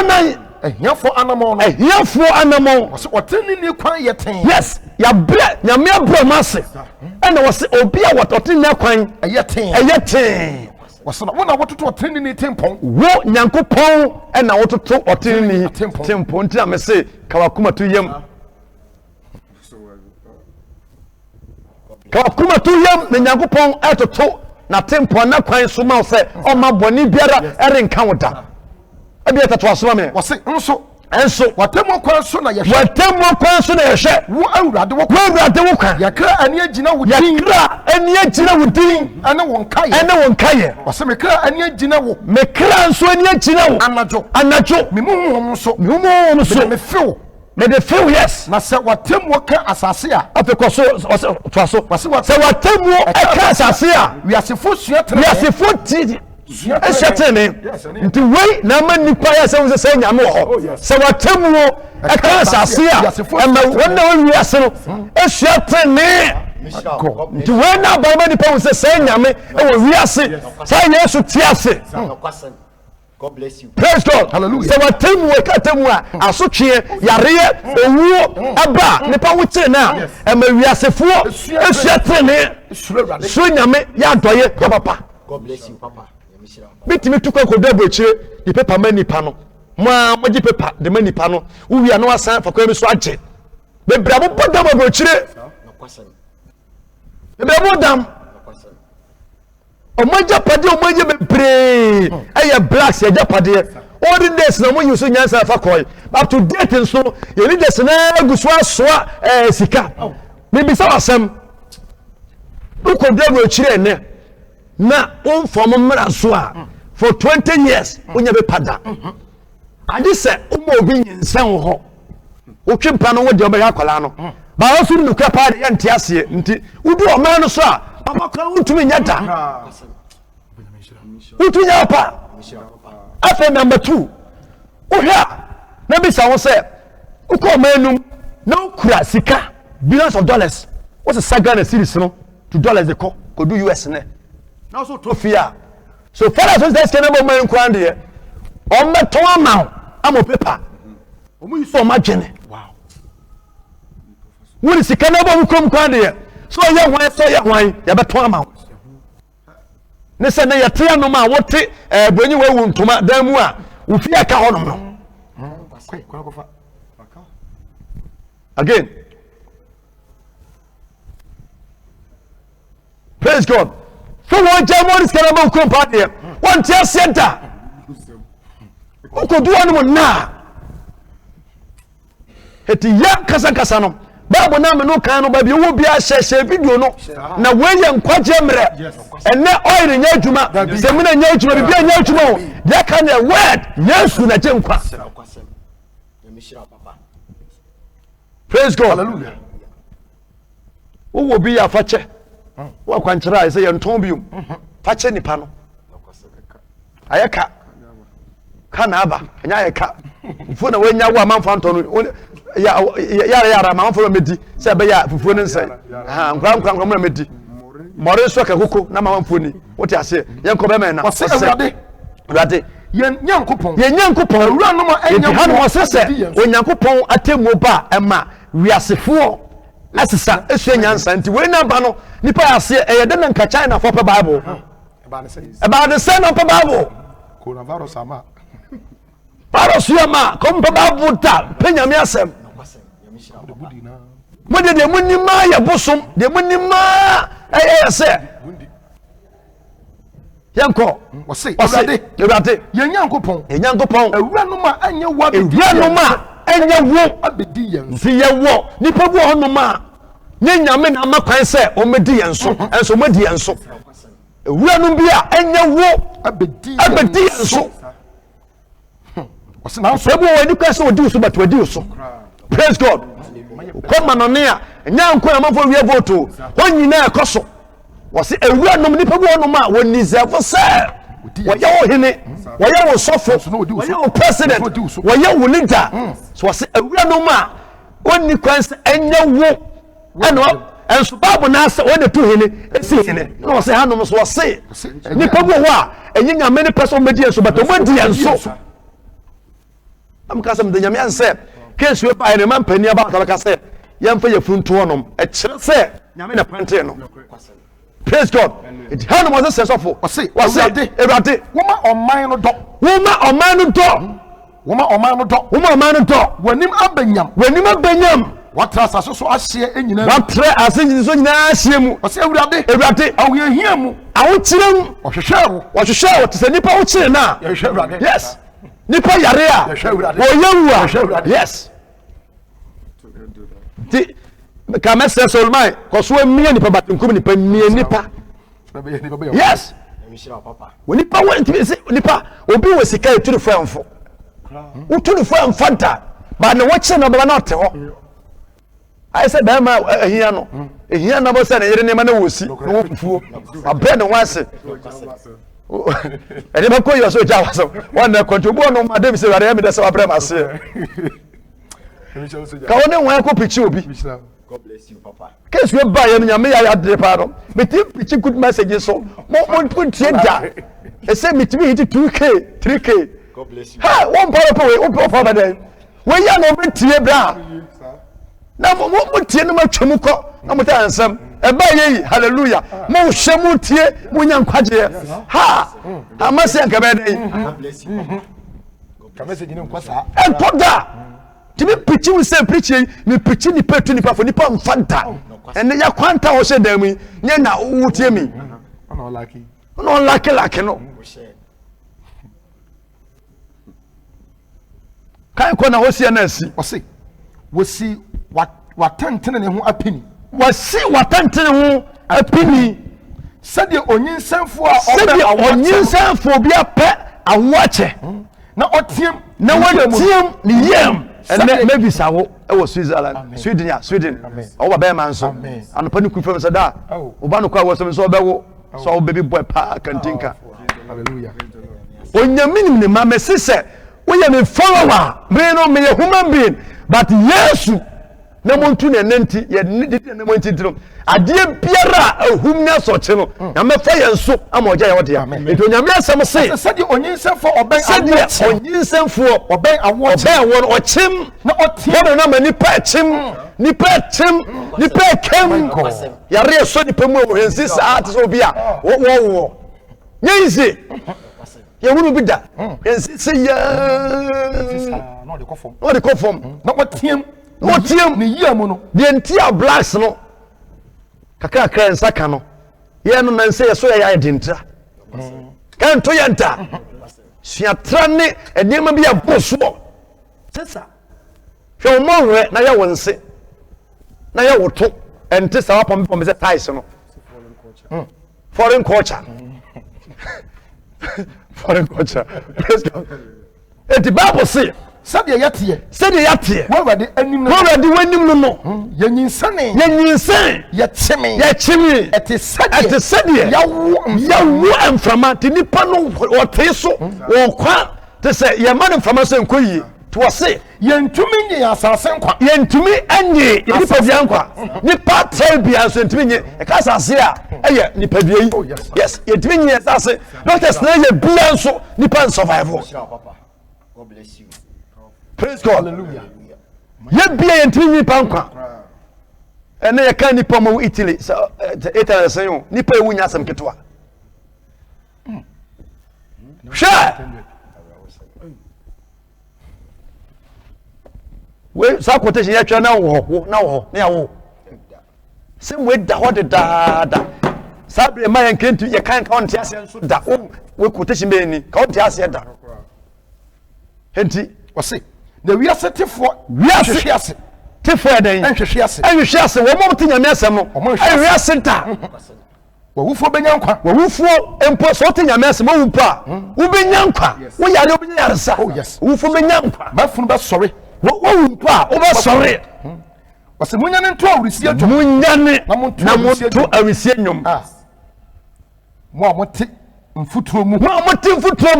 Speaker 2: nan ehiafo anamon wase oteni ni kwan yeten
Speaker 1: yes ya bra nyame abra mase ena wase obi a wototeni kwan ayeten
Speaker 2: wase na wona wototo oteni ni tempon
Speaker 1: wo nyankopon ena wototo oteni ni tempon ntia me se kawakuma to yam kawakuma to yam me nyankopon atoto na tempon na kwan so ma se o ma boni biara erenka woda abi etato asoma me
Speaker 2: wase nso enso watemu kwan so na yehwe
Speaker 1: watemu kwan so na yehwe
Speaker 2: wo awurade wo kwan yakra ani agina wo din
Speaker 1: yakra ani agina wo din
Speaker 2: ane won kaye ose mekra ani agina wo
Speaker 1: mekra nso ani agina wo anajo
Speaker 2: memuhum so me feel
Speaker 1: me the feel yes
Speaker 2: na se watemu ka asase a
Speaker 1: afekoso se watemu ka asase a
Speaker 2: wiasefo suatere
Speaker 1: wiasefo ti eshetene nti wei na ma nipa ya se se nyame ho se watemu ka asase a ma wona wiase no eshetene nti wei na ba ma nipa se nyame e wo wiase sa Yesu ti ase.
Speaker 3: God bless you.
Speaker 1: Praise God.
Speaker 2: Hallelujah.
Speaker 1: So what time we katemu a asotwe yare owuo aba nipa wuti na e ma wiasefuo esuatene so nyame ya doye ya papa.
Speaker 3: God bless you papa.
Speaker 1: Bitimi tukwa kodo bochire di paper ma nipa no mo gi paper de ma nipa no uwia no asan fakwa mi so age bebra bo podam bochire
Speaker 3: No question.
Speaker 1: bebra dam omaja pade omaja bebre aya blacks ya japade all the days na mo use nyansa fa koy up to date so ye need this na guso asoa sika me bi sa wasem ukodwe chire ne na on form mra so a for 20 years onya be pada ade se umo obi nyensan ho otwempa no wo de obe akola no ba wo so nukra pa de yante ase nti udu o man no so a abakra untumi nyata untumi nyapa afa number 2 ohia na bi sa wo se uko manum na ukura sika billions of dollars what's a Ghana series no to dollars they call go do US ne now so to fear so far as this can about man kwan de on beton amount amo paper omu yi so ma dwene wow wuri sika na ba wukom kwan de so ye hwan ya beton amount ne se na yetia no ma wote bronyi wawu ntoma dan mu a wo fi aka honom no again praise God so one jamon is kana ba wukom pa de one tia center ko duwa no na eti ya kasa no Bible na me no kan no ba bi wo bia hye video no na weye nkwaje mre ene oil nya adwuma se me na nya adwuma bi bia nya adwuma o ya kan the word Yesu na je nkwa praise God
Speaker 2: hallelujah
Speaker 1: wo bi ya fache wo kwankyera se ye nton bium fache nipa no ayeka kana aba nya ayeka mfo na wenya wo amanfa nton no yara manfo medi se be ya fufuo ne nsen nkra mo medi more so ka koko na manfo ni wote ase ye nko be men na
Speaker 2: wase awurade yen nyankopon awura no ma enya
Speaker 1: hanu wose onyankopon atemu ba ema wiasefo asesa esu nyansa nti we na ba no nipa ase eyede na nka China for Bible eba the same of Bible
Speaker 2: coronavirus ama
Speaker 1: parosiyama kompa Bible ta penyame asem mo de munima ya bosom de munima se yanko
Speaker 2: wase awurade yen nyankopon awura no ma anya wa bedi abedi yen
Speaker 1: si ye wo nipa bu ho no ma nyame na makwan se o medi yen so enso medi yen so awura no bia anya wo
Speaker 2: abedi
Speaker 1: yen so
Speaker 2: wase na
Speaker 1: so bu wani kwase odi so but wadi so praise God come manonea nyanko na mafo wie voto honyina ekoso wase awura no nipa bu no ma woni zefo se waya wo hene waya wo sofo waya wo president waya wo leader so wase awura no ma oni kwanse enya wo eno enso babu na ase wona tu hene esi hene no wase hanom so wase nipa bu ho a enyinya many person medi enso but o medi enso am kasam de nyame anse case we pa ene man pani aba ka se yemfa yefuntu honom e kire se nyame na pante no praise God it hand was a sofo
Speaker 2: wase
Speaker 1: awurade
Speaker 2: woma oman no do wanim abanyam watra asaso so ahye enyina
Speaker 1: watra asenyi so nyina ahye mu
Speaker 2: wase awurade awuyehia mu
Speaker 1: awo kirem
Speaker 2: ohwehwe wo
Speaker 1: tse nipa wo kire na
Speaker 2: yehwe awurade
Speaker 1: yes nipa yare a oyewu a yes ti ka message Solomon ko so emie nipa batunkum nipa mie nipa yes we nipa nipa obi we sika etu fo amfo utu fo amfanta ba na wache na baba na ote ho I said ba ma ehia no ehia na bo se na yere ne ma na wosi no fufuo abre ne wanse ene ba ko yo so ja waso one na contribute no ma dem se ware me de se abre ma se ka woni wan ko pichi obi God bless you papa case we buy no nyame ya de pa no me ti pichi good message so mo put da e say me ti hit 2k 3k God bless you ha one power po we o for ba we ya no be tie bra na mo tie no ma twemu ko na mo ta ansam e ba ye hallelujah mo hwemu tie mo nya nkwaje ha amase anka be dey God bless you papa ka message ni nkwasa en toda timi pichi we say preach ni pichi ni petu ni pafo ni pa mfanta en ya kwanta ho she da mu nya na wo tie mi no lucky no kai ko na ho sie na asi
Speaker 2: wosi watantene ne ho apini
Speaker 1: wasi watantene ho apini
Speaker 2: sade onyinsanfo a
Speaker 1: sade onyinsanfo bi apɛ awoache
Speaker 2: na otiem
Speaker 1: na wotiem ni yem and maybe sawo e was Switzerland Sweden o ba be man so anopa ni kufam se da o ba no kwa wo so obewo so o baby boy pa kantinka
Speaker 2: hallelujah
Speaker 1: onyaminim ne ma mesese we ye me follower me no me human being but Yesu na montu ne nanti ye na monti drum ade biara ahumnya so che no na me fa ye nso amoja ye wode ya eto nyame asem se
Speaker 2: sade onyinsanfo oben
Speaker 1: awo onyinsanfo oben awo ochim
Speaker 2: na otie
Speaker 1: na mani pa chim ni pa kem yare so ni pemu o hensi sa ate so bi a wo nyizi ye wunu bi da hensi se ya
Speaker 2: no de kofom
Speaker 1: na otiem
Speaker 2: ni yam no
Speaker 1: de ntia blacks no kaka kran saka no ye no nan se ye so ya dintra kan to yanta suatra ne enema bi aboso sesa hwe mo hwe na ya wonse na ya woto ente sa wapom pom se ties no foreign culture foreign culture praise God et the Bible say
Speaker 2: sade yatie
Speaker 1: wo wade wanim no
Speaker 2: yanyinsan
Speaker 1: yechimi ete sade yawo amframa te nipa no wote so wo kwa te se ye man amframa so enkoyi to wose
Speaker 2: yentumi nye asase nkwa
Speaker 1: yentumi anye nipa bia nkwa nipa bia so yentumi nye e ka asase a eye nipa bia yi yes yentumi nye asase doctors na ye bia nso nipa survival God bless you. Praise God.
Speaker 2: Hallelujah.
Speaker 1: Ye bia yentimi nipa nkwa ene ye kan nipa mo Italy so Italy say you nipa ewu nya asem ketwa sha we sa quotation ye twa na wo na ya wo se we da ho de da sabre ma yan kentu ye kan ka on ti ase nso da we quotation be ni ka on ti ase da enti
Speaker 2: wose na wiase tefo
Speaker 1: den
Speaker 2: enhwehwe
Speaker 1: ase wo mo tinya me asem no wiase nta
Speaker 2: wawufo benya nkwa
Speaker 1: wawufo empo so tinya me asem wo pa wo benya nkwa wo yare wo benya yaresa wufo benya nkwa
Speaker 2: mafunu ba sori
Speaker 1: wo pa wo ba sori
Speaker 2: wose munyane nto awrisi adwo
Speaker 1: munyane na monto awrisi nyom
Speaker 2: mo amote mfuturo mu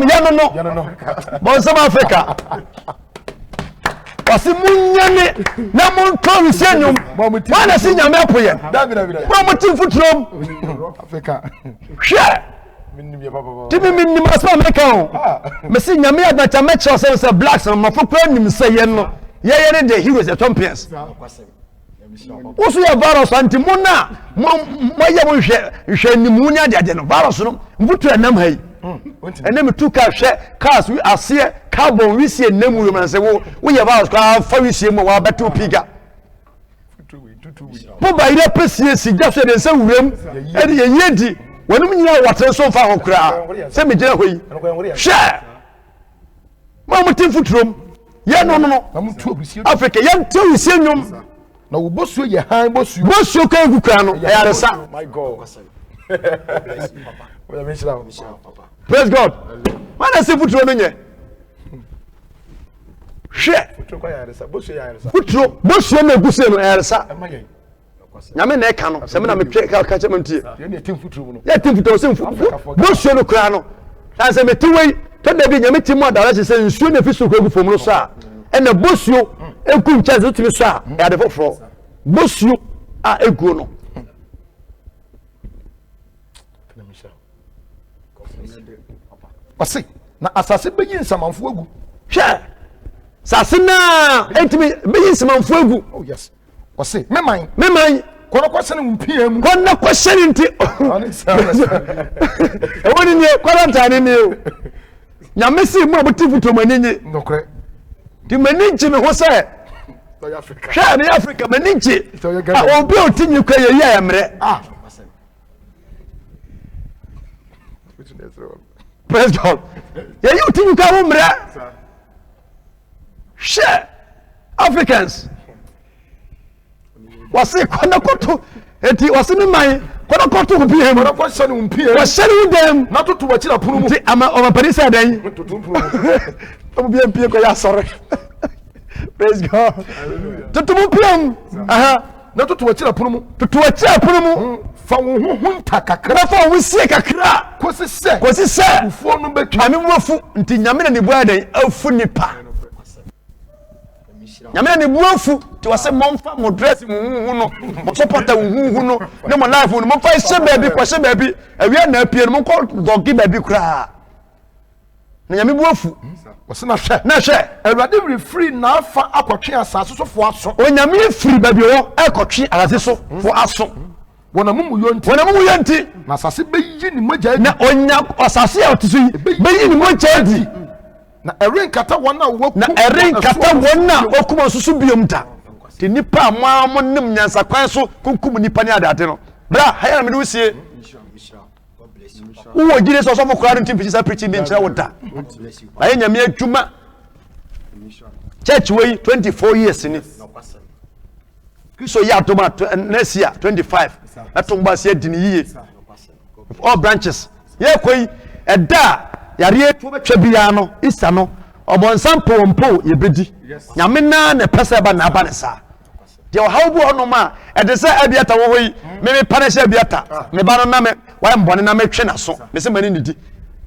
Speaker 1: yano no bon sama Africa wasi munyane na monto awrisi nyom wana si nyame apoye mo motim futuro
Speaker 2: Africa
Speaker 1: hwe minnim asma America o mesi nyame adna chamecha se blacks no mafokra nim se ye no ye ne the heroes the champions Oso ya virus antimuna mo ye mo hwe nimu ni ade no virus no mvutu enam hai enam tuka hwe cars we ase carbon we see enam we man say wo ye virus ka fa we see mo wa beto piga mo ba ire pesie si jaso de nsa wurem e de yedi wonum nyina waten so fa hokura se me gina hoyi hwe ma mo tin futrom ye no
Speaker 2: na mo tu obusie
Speaker 1: Africa ye nte obusie nwom
Speaker 2: na wo bosuo ye han bosuo
Speaker 1: ka egukura no ya resa
Speaker 2: my god papa
Speaker 1: praise God mana se futuro no nye hwe
Speaker 2: futuro kwa ya resa bosuo ya resa
Speaker 1: futuro bosuo na eguse no ya resa nyame na eka no se me na metwe ka che mentie
Speaker 2: ye ne tin futuro no
Speaker 1: ye tin futuro se bosuo no kura no san se metiwei to da bi nyame timu adara se nsuo na fi so ko egu fom no so a ena bosuo eku nchaze timi so a ya de foforo bosuo a egu no
Speaker 2: Wasi na asase beyi nsamanfo agu
Speaker 1: hwe sase na entimi beyi nsamanfo agu
Speaker 2: oh yes wasi meman kono kwasene mpia mu
Speaker 1: kono kwasene nti ewoni ne quarantine ne o nyamesi mu abotifuto maninyi
Speaker 2: nokre
Speaker 1: di maninji me ho se
Speaker 2: to Africa
Speaker 1: hwe ne Africa maninji obi otinyi kwa ye ya emre praise God yeah you think you can umra share Africans wasi kwana koto eti wasi me man kwana koto ko bi hem
Speaker 2: ko sene umpie
Speaker 1: wa sene udem
Speaker 2: na toto wa kira punu mu
Speaker 1: ti ama o ma parisa dan
Speaker 2: toto punu
Speaker 1: o bi empie ko ya sorry praise God hallelujah toto mu piem aha
Speaker 2: na toto wa kira punu mu
Speaker 1: toto wa kira punu mu
Speaker 2: fa wo hunta kakra
Speaker 1: fa wo sie kakra
Speaker 2: kosi se ufuo no betwa
Speaker 1: nyame wofu nti nyame na ne bua dan afu nipa nyame na ne bua fu ti wase momfa mo dress mo huhu no mo supporta mo huhu no ne mo life no mo fa hye baabi ko hye baabi awia na apie no mo ko dogi baabi kura na nyame bua fu
Speaker 2: wase na hwe awurade re free na afa akotwe asase so fo aso
Speaker 1: o nyame free baabi wo akotwe asase so fo aso
Speaker 2: wona mumu yonti na asase beyi ni mogya
Speaker 1: na onya asase a otiso beyi ni mogya di
Speaker 2: na erenkata wona waku
Speaker 1: na erenkata wona okuma susu biomta ti nipa amamo nim nyansa kwan so kunkum nipa ni adate no bra haya na me do sie wo gire so fo kwaro ntim pisa preaching din kira wota aye nyame adwuma church wey 24 years ni Kristo ya to ma next year 25 atomba se adini yiye all branches ye koi eda yare to betwa bia no isa no obonsam pompo ye bedi nyame na ne pese ba na aba ne sa de hawbu ono ma ede se abiata wo hoyi me panisha abiata me ba no na me wa mbone na me twe na so me se mani nidi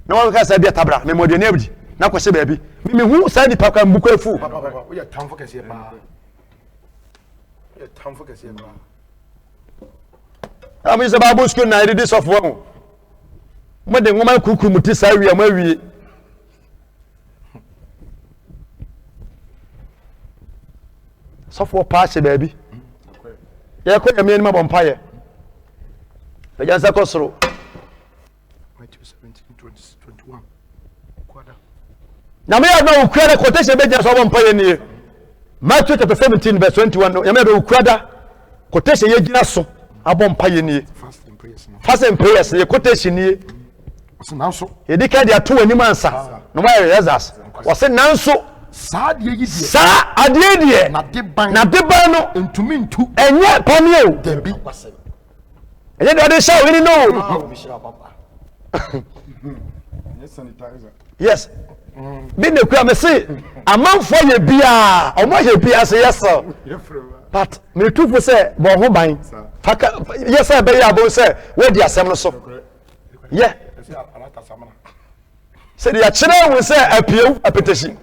Speaker 1: na wa ka se abiata bra me modie na abdi na kwose baabi me hu sa di papa mbuko afu
Speaker 2: wo ya tamfo kese ba tamfo kese ba
Speaker 1: ami se Bible school na ready of one mo de ngoma kuku muti sa wi amawie sofo pa che baabi ye ko nyame ni mabompa ye pejansa kosoro
Speaker 2: Matthew 17:21 kwada
Speaker 1: nyame ya na ukura quotation be jansa bompa ye ni Matthew 17:21 nyame be ukura quotation ye gina so abompa ye ni fast and prayers ye quotation ni
Speaker 2: nanso
Speaker 1: ye dika dia to ani mansa no ma rezas wose nanso
Speaker 2: sa de yi die
Speaker 1: sa ade die
Speaker 2: na de ban
Speaker 1: no
Speaker 2: entumi ntu
Speaker 1: enye pamio
Speaker 2: debi
Speaker 1: enye de sha we ni no yes bi ne kura me say amanfo ye bia omo ye bia say yes but me tufu say bo ho ban faka yes say be ya bo say we di asem no so yeah say dia kire wo say apieu apetition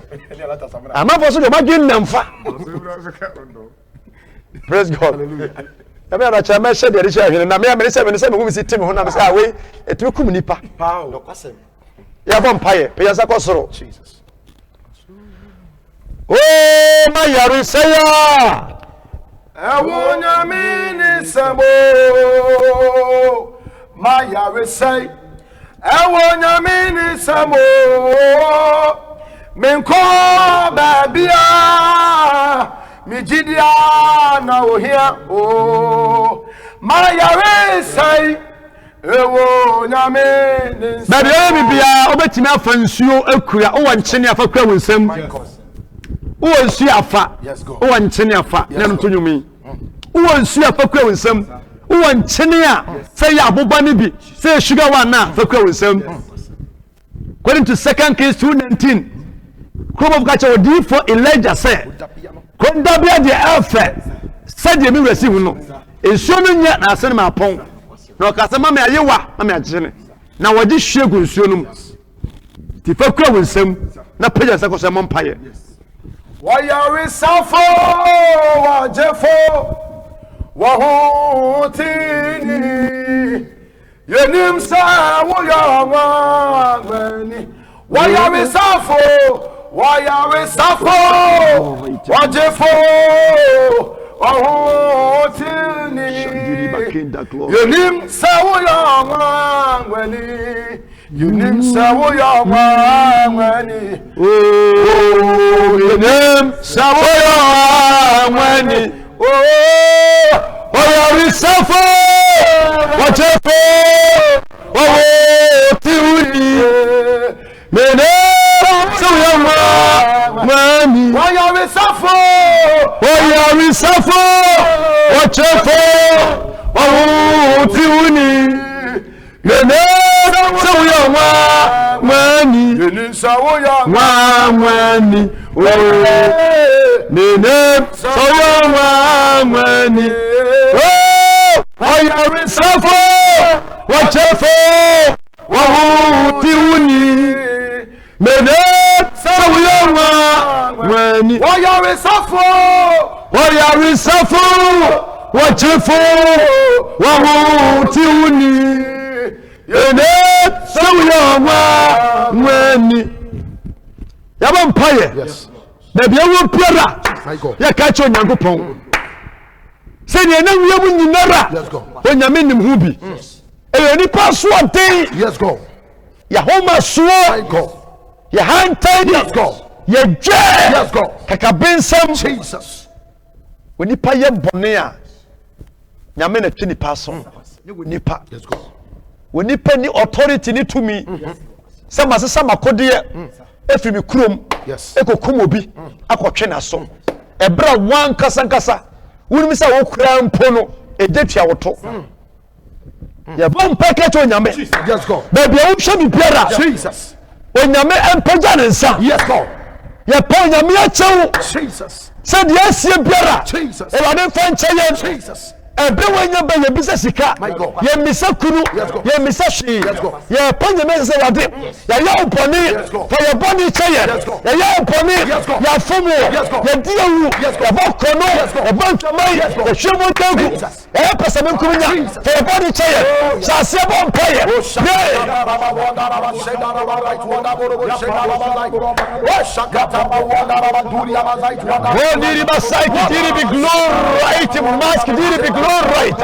Speaker 1: amanfo so de magin namfa praise God hallelujah yabe ara cha me shede ri sha hwene na me say me hu mi sitim ho na me say we etimi kum nipa no kwasem ya bom paye pe ya sakosoro Jesus oh my yarisaya
Speaker 2: ewo nyame ni sabo my yarisai ewo nyame ni sabo menko babia mijidia na ohia oh my yarisai ewo nyame
Speaker 1: ba de bibia obetimi afa nsuo akura o wankyene afa kura wonsam o nsuo afa o wankyene afa na no tonyomi o nsuo afa kura wonsam o wankyene a say ya aboba ne bi say sugar one na afa kura wonsam according to 2 Kings 2:19 Crop of Kacha odi for Elijah say konda bia de afa say de mi receive no nsuo no nya na ase ma pon na okasema me ayewa ma me agene na wodi hwegu nsuo no mu ti fa kura wonsam na pagya se koso mo mpaye
Speaker 2: wayare safo wajefo wahotini yenim sa woyama mani wayare safo wajefo wahotini yenim sa woyama mani Yunim sawoya wani
Speaker 1: oh yunim sawoya wani oh oyari safo wachefo oh tiuni mene sawoya wani
Speaker 2: oyari
Speaker 1: safo wachefo oh tiuni mene sawoya wani
Speaker 2: yenim sawoya
Speaker 1: wani oh nene sawoya wani oh oyari safo wachefo wahutiuni mene sawoya wani
Speaker 2: oyari
Speaker 1: safo wachefo wahutiuni ene sawoya wani yaba mpaye baby ewo piara ya ka che onyankopon se ne na wiamu nyinara onyame nim hu bi e ni paso ante
Speaker 2: yes go
Speaker 1: ya homa so ya hantai
Speaker 2: yes go
Speaker 1: ya je
Speaker 2: yes go
Speaker 1: kaka bensam
Speaker 2: Jesus
Speaker 1: oni pa ye bone a nyame na twi ni paso ye woni pa
Speaker 2: yes go
Speaker 1: woni pa ni authority ni tumi sama sesa makode efiri mi krom ekokum obi akotwe na so ebra wan kasa wonimi sa wo kura mpo no ejetua woto ya bom package onyame
Speaker 2: yes go
Speaker 1: baby wo hwe mi biara
Speaker 2: Jesus
Speaker 1: onyame empoja ne nsa
Speaker 2: yes go
Speaker 1: ya pa onyame achewo
Speaker 2: Jesus
Speaker 1: se de asie biara
Speaker 2: Jesus
Speaker 1: e wa ne fa ncheye
Speaker 2: Jesus
Speaker 1: ebe wanya ba ye bisa sika ye misa kunu ye misa shi ye panye mese wade ya ya oponi fa ye boni cheye ya ya oponi ya fumu ya diewu ya bokono ya bantamai ya shemo tegu ya pesa menkunya fa ye boni cheye sa se bon paye wo diri basai diri bi glory mask diri bi glory right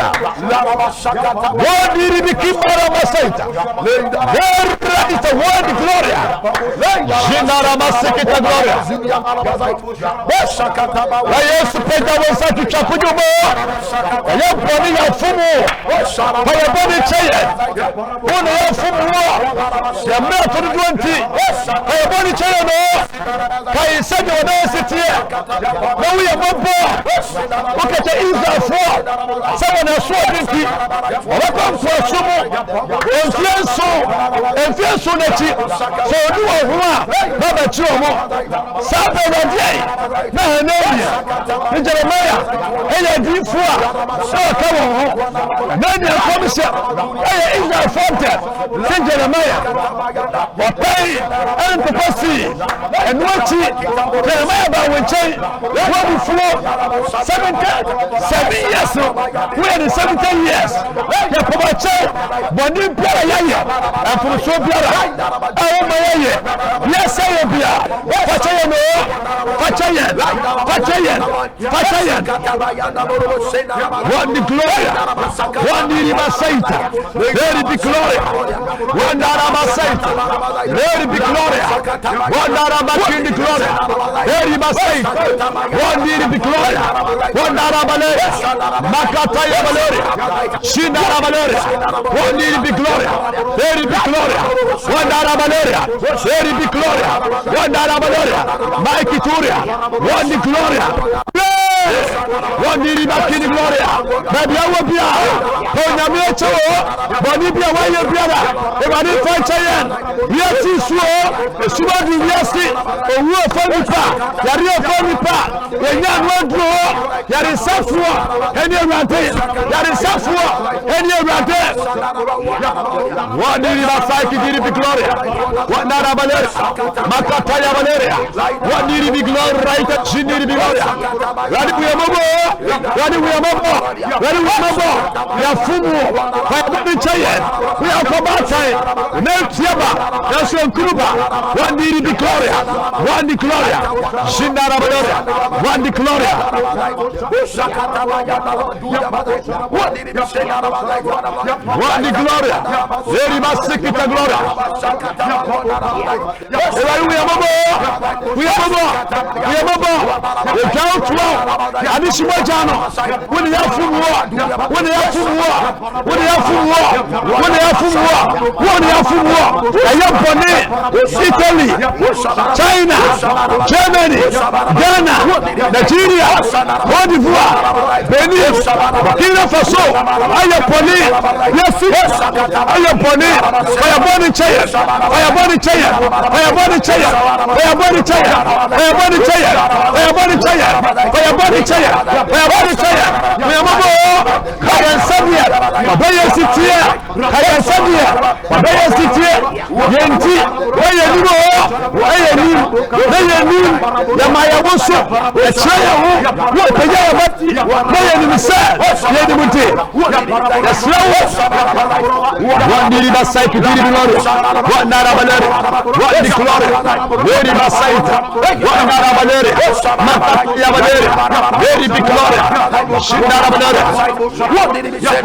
Speaker 1: what did he become Masita right word gloria Jinara Masikita gloria yes peda wasatu chakujumo ya boni ya fumu ya boni cheye boni ya fumu ya meto 20 ya boni cheye no kai sanje wadasitie na uya mambo ukete iza fo someone else dinki welcome to sumo enfienso nechi so ni wo a na ba chi omo sabe radie na hanebia ni Jeremiah eya difu a so ka wo ho na ni akomse eya Israel fonte sin Jeremiah wapai en pepasi en wachi Jeremiah ba wenchen wo bi flo 7 years we are 17 years ya pobache boni biara yaye afurso biara awo maye yes ayo bia fache no fache one the glory one the ribasaita very big glory one the ribasaita very big glory
Speaker 2: Wandaraba King the glory. Eriba say. Wandiri the glory. Wandarabale. Makataya Valere. Shindarabale. Wandiri the glory. Eri the glory. Wandarabale. Eri the glory. Wandarabale. Mike Turia. Wandi glory. Wandiri King the glory. Baby I will be Onyamiecho. Bonibia Waya Biara. Ebani Fanchayen. Yeti Suo. Subadi Yasi. Owo Fonipa. Yari Fonipa. Enya Nwadro. Yari Safua. Eni Rante. Yari Safua. Eni Rante. Wandiri Basaki Diri the glory. Wandara Valeria. Makataya Valeria. Wandiri the glory right. Shiniri the glory. Radi Wiamobo. Radi Wiamobo. Radi Wiamobo. Yafumu. Fayabani Chayen. We are Kobatai. Neltiaba. Nelson Kuruba. Wandiri the glory. Wandi Gloria. Shindara Valeria. Wandi Gloria. Wandi Gloria. Very Masikita Gloria. We are Mobo. We count 12. Adishima Jano. When you have full war. When you have full war. When you have full war. When you have full war. When you have full war. Ayapone. Italy. China. Germany. Ghana. Nigeria. Cote d'Ivoire. Benin. Burkina Faso. Ayapone. Yes. Ayapone. Ayapone Chaya. Ayapone Chaya. Ayapone Chaya. Ayapone Chaya. Ayapone Chaya. Ayapone Chaya. Ayapone Chaya. Ayapone Chaya. Ayapone Kayan Sabia. Babaya Sitia. Kayan Sabia. Babaya Sitia. Yenti. Wayanimo. Wayanim. Wayanim. Yamaya Woso. Chaya. Wapaya Wati. Wayanim Sir. Yedimuti. The slow. One did a psychic glory. One Narabalere. One the glory. Very Masaita. One Narabalere. Mataya Valere. Very big glory. Shinarabalere. What did he say?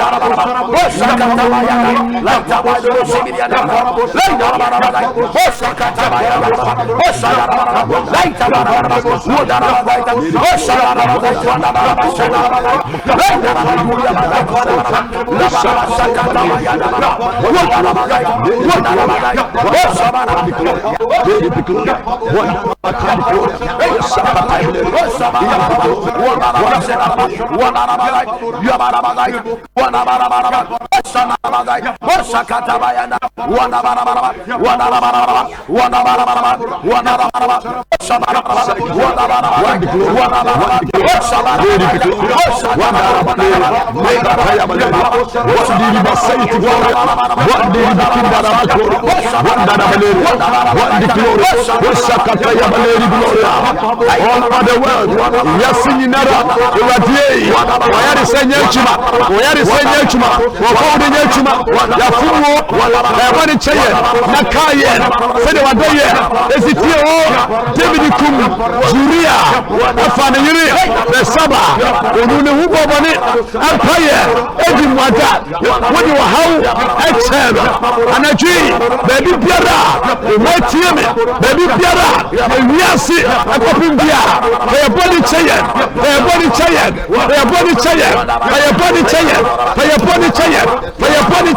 Speaker 2: Baby Piara, baby Piara, Yasi, a coping Piara, a body chain, a body chain, a body chain, a body chain, a body chain, a body chain, a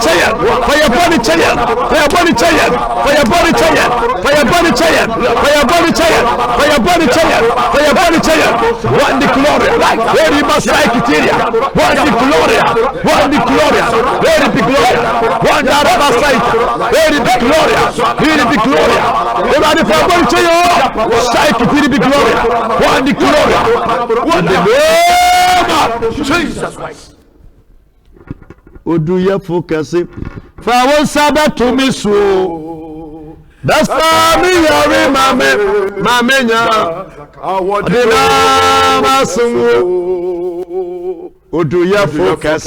Speaker 2: body chain, a body chain, a body chain, a body chain, a body chain, a body chain, a body chain, one the glory, very much like Italia, one the glory, one the glory, very big glory, one Araba site, very big glory, very big glory, everybody for one chain, site, very big glory, one the glory, one the name of Jesus Christ. Oduya focus for one Sabbath to me so. That's why me yare mame nya adina masumu. Oduya focus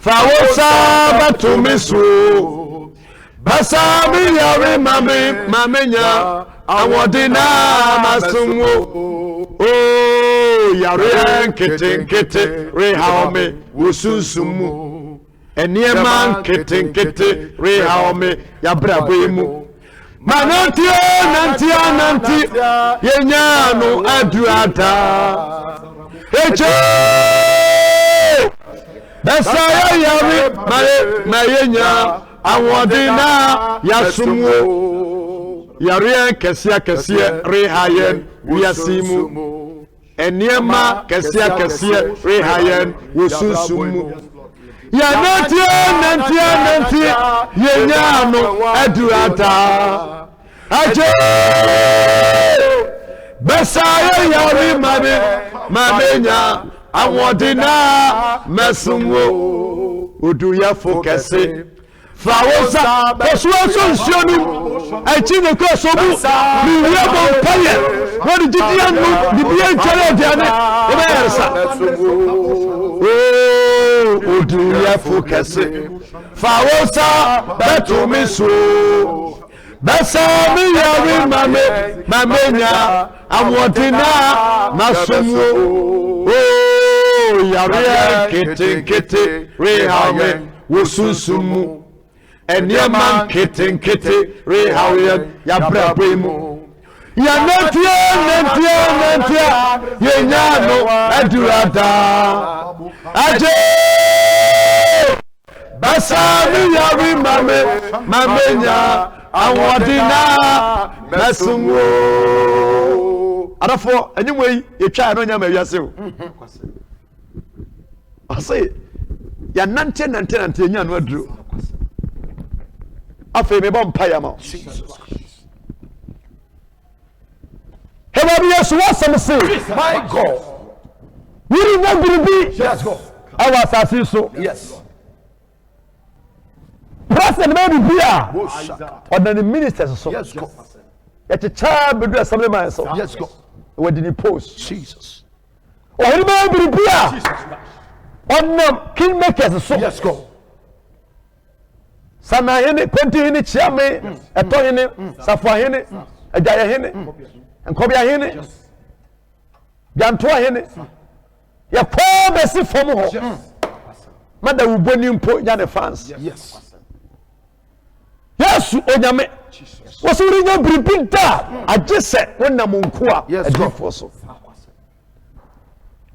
Speaker 2: for one Sabbath to me so. Basa me yare mame nya adina masumu. Oh, yare nkete rehaume wususumu. Eniema nkete rehaume yabrabemu. manantia nanti yenyano aduata eche besaya yawi mayenya awodina yasumu yare kesia rehayen wiasimu eniema kesia rehayen wosunsumu nanti yenyano aduata aje besaya yawi mamenya awodina mesumu oduya fokese fawosa kosuaso nsionu achine ko sobu mi yebo paye wodi gidia no bibia ntware diane obayarsa oduya fokese fawosa betumiso besa mi yawi mamenya awodina masumu yare kete rehawe wosunsumu eniema kete rehawe yabrabemu nantia yenyano adurada aje basa mi yawi mamenya awodina masumu arafo enyimwe yetwa no nyama wiase o ase ya nante nya no aduro afa me bom pa ya ma heba bi yesu wasam se my god we na biribi yes go awa asasi so yes president maybe bia on the ministers so yes go ya cha bedu assembly man so yes go we did post jesus o heba biribi on kingmakers so yes go sana hene kwenti hene chiame eto hene safo hene ajaya hene nkobia hene janto hene ya ko besi fom ho mada uboni mpo nya ne fans yes yesu onyame wosuri nya bribinta agese wona monko a adifo so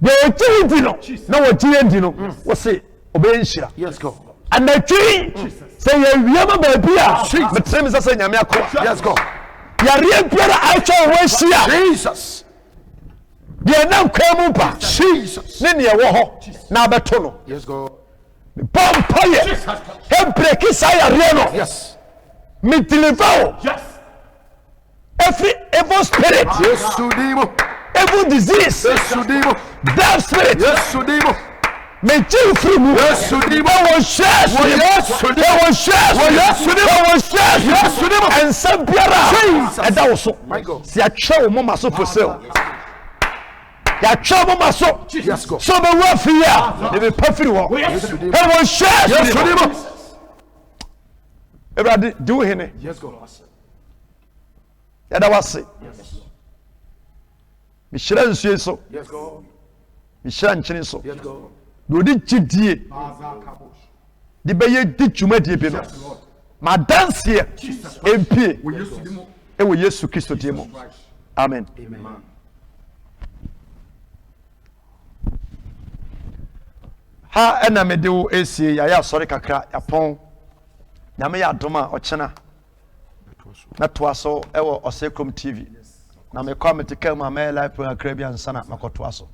Speaker 2: de otiwindi no na wotiyendi no wose obenhira yes go anatwi say ye wiema babia metrem sasa nyame akwa yes go yare biara acho wehia jesus de na kwamu pa jesus ne ne wo ho na abeto no yes go pompaye he break say yare no yes me deliver yes every evil spirit yes sudimo evil disease yes sudimo death spirit yes sudimo me chill from yes sudimo won shares yes sudimo won shares yes sudimo won shares yes sudimo and some biara and that was so my god si a chow mo maso for sale ya chow mo maso yes go so be rough here they be perfect one yes sudimo and won shares yes sudimo everybody do hene yes go ya da wase yes mishira nsuye so yes go mishira nchini so yes go do di chidie di beye di chumadi bi no ma dance here MP e wo Yesu Kristo dimo amen ha ena me de wo esie ya ya sori kakra ya pon na me ya doma ochena na toaso e wo Osekrom TV na me kwa metika ma me live program krabia nsana makotoaso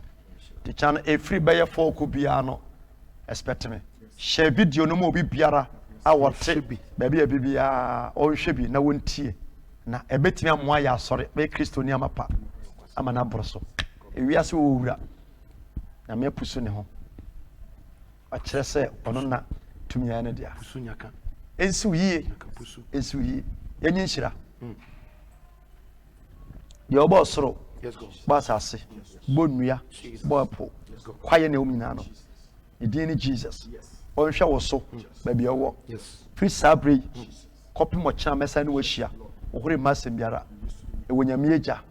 Speaker 2: the channel a free by a folk bia no expect me share video no mo bi biara a wote baby a bibia o hwe bi na wontie na ebetimi amoa ya asore be Kristo ni amapa amana broso ewiase wo wura na me pusu ne ho a kire se ono na tumi ya ne dia pusu nyaka ensu yie ensu yie yenyi nshira ye obo soro yes go basase bonua bopo kwaye ne omina no e ni Jesus on hwa wo so ba bia wo free sabre copy mo cha mesa ne wahia ohore masem biara e wonyame eja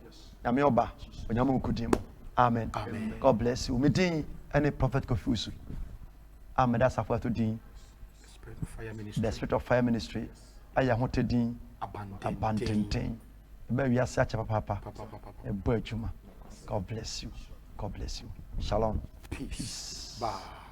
Speaker 2: nyame oba wonyame nkudimo amen god bless you medin any prophet Kofi amen that's after to din the spirit of fire ministry aya hotedin
Speaker 1: abantenten ebe wiase acha papa ebo adwuma. God bless you. God bless you. Shalom.
Speaker 3: Peace. Bye.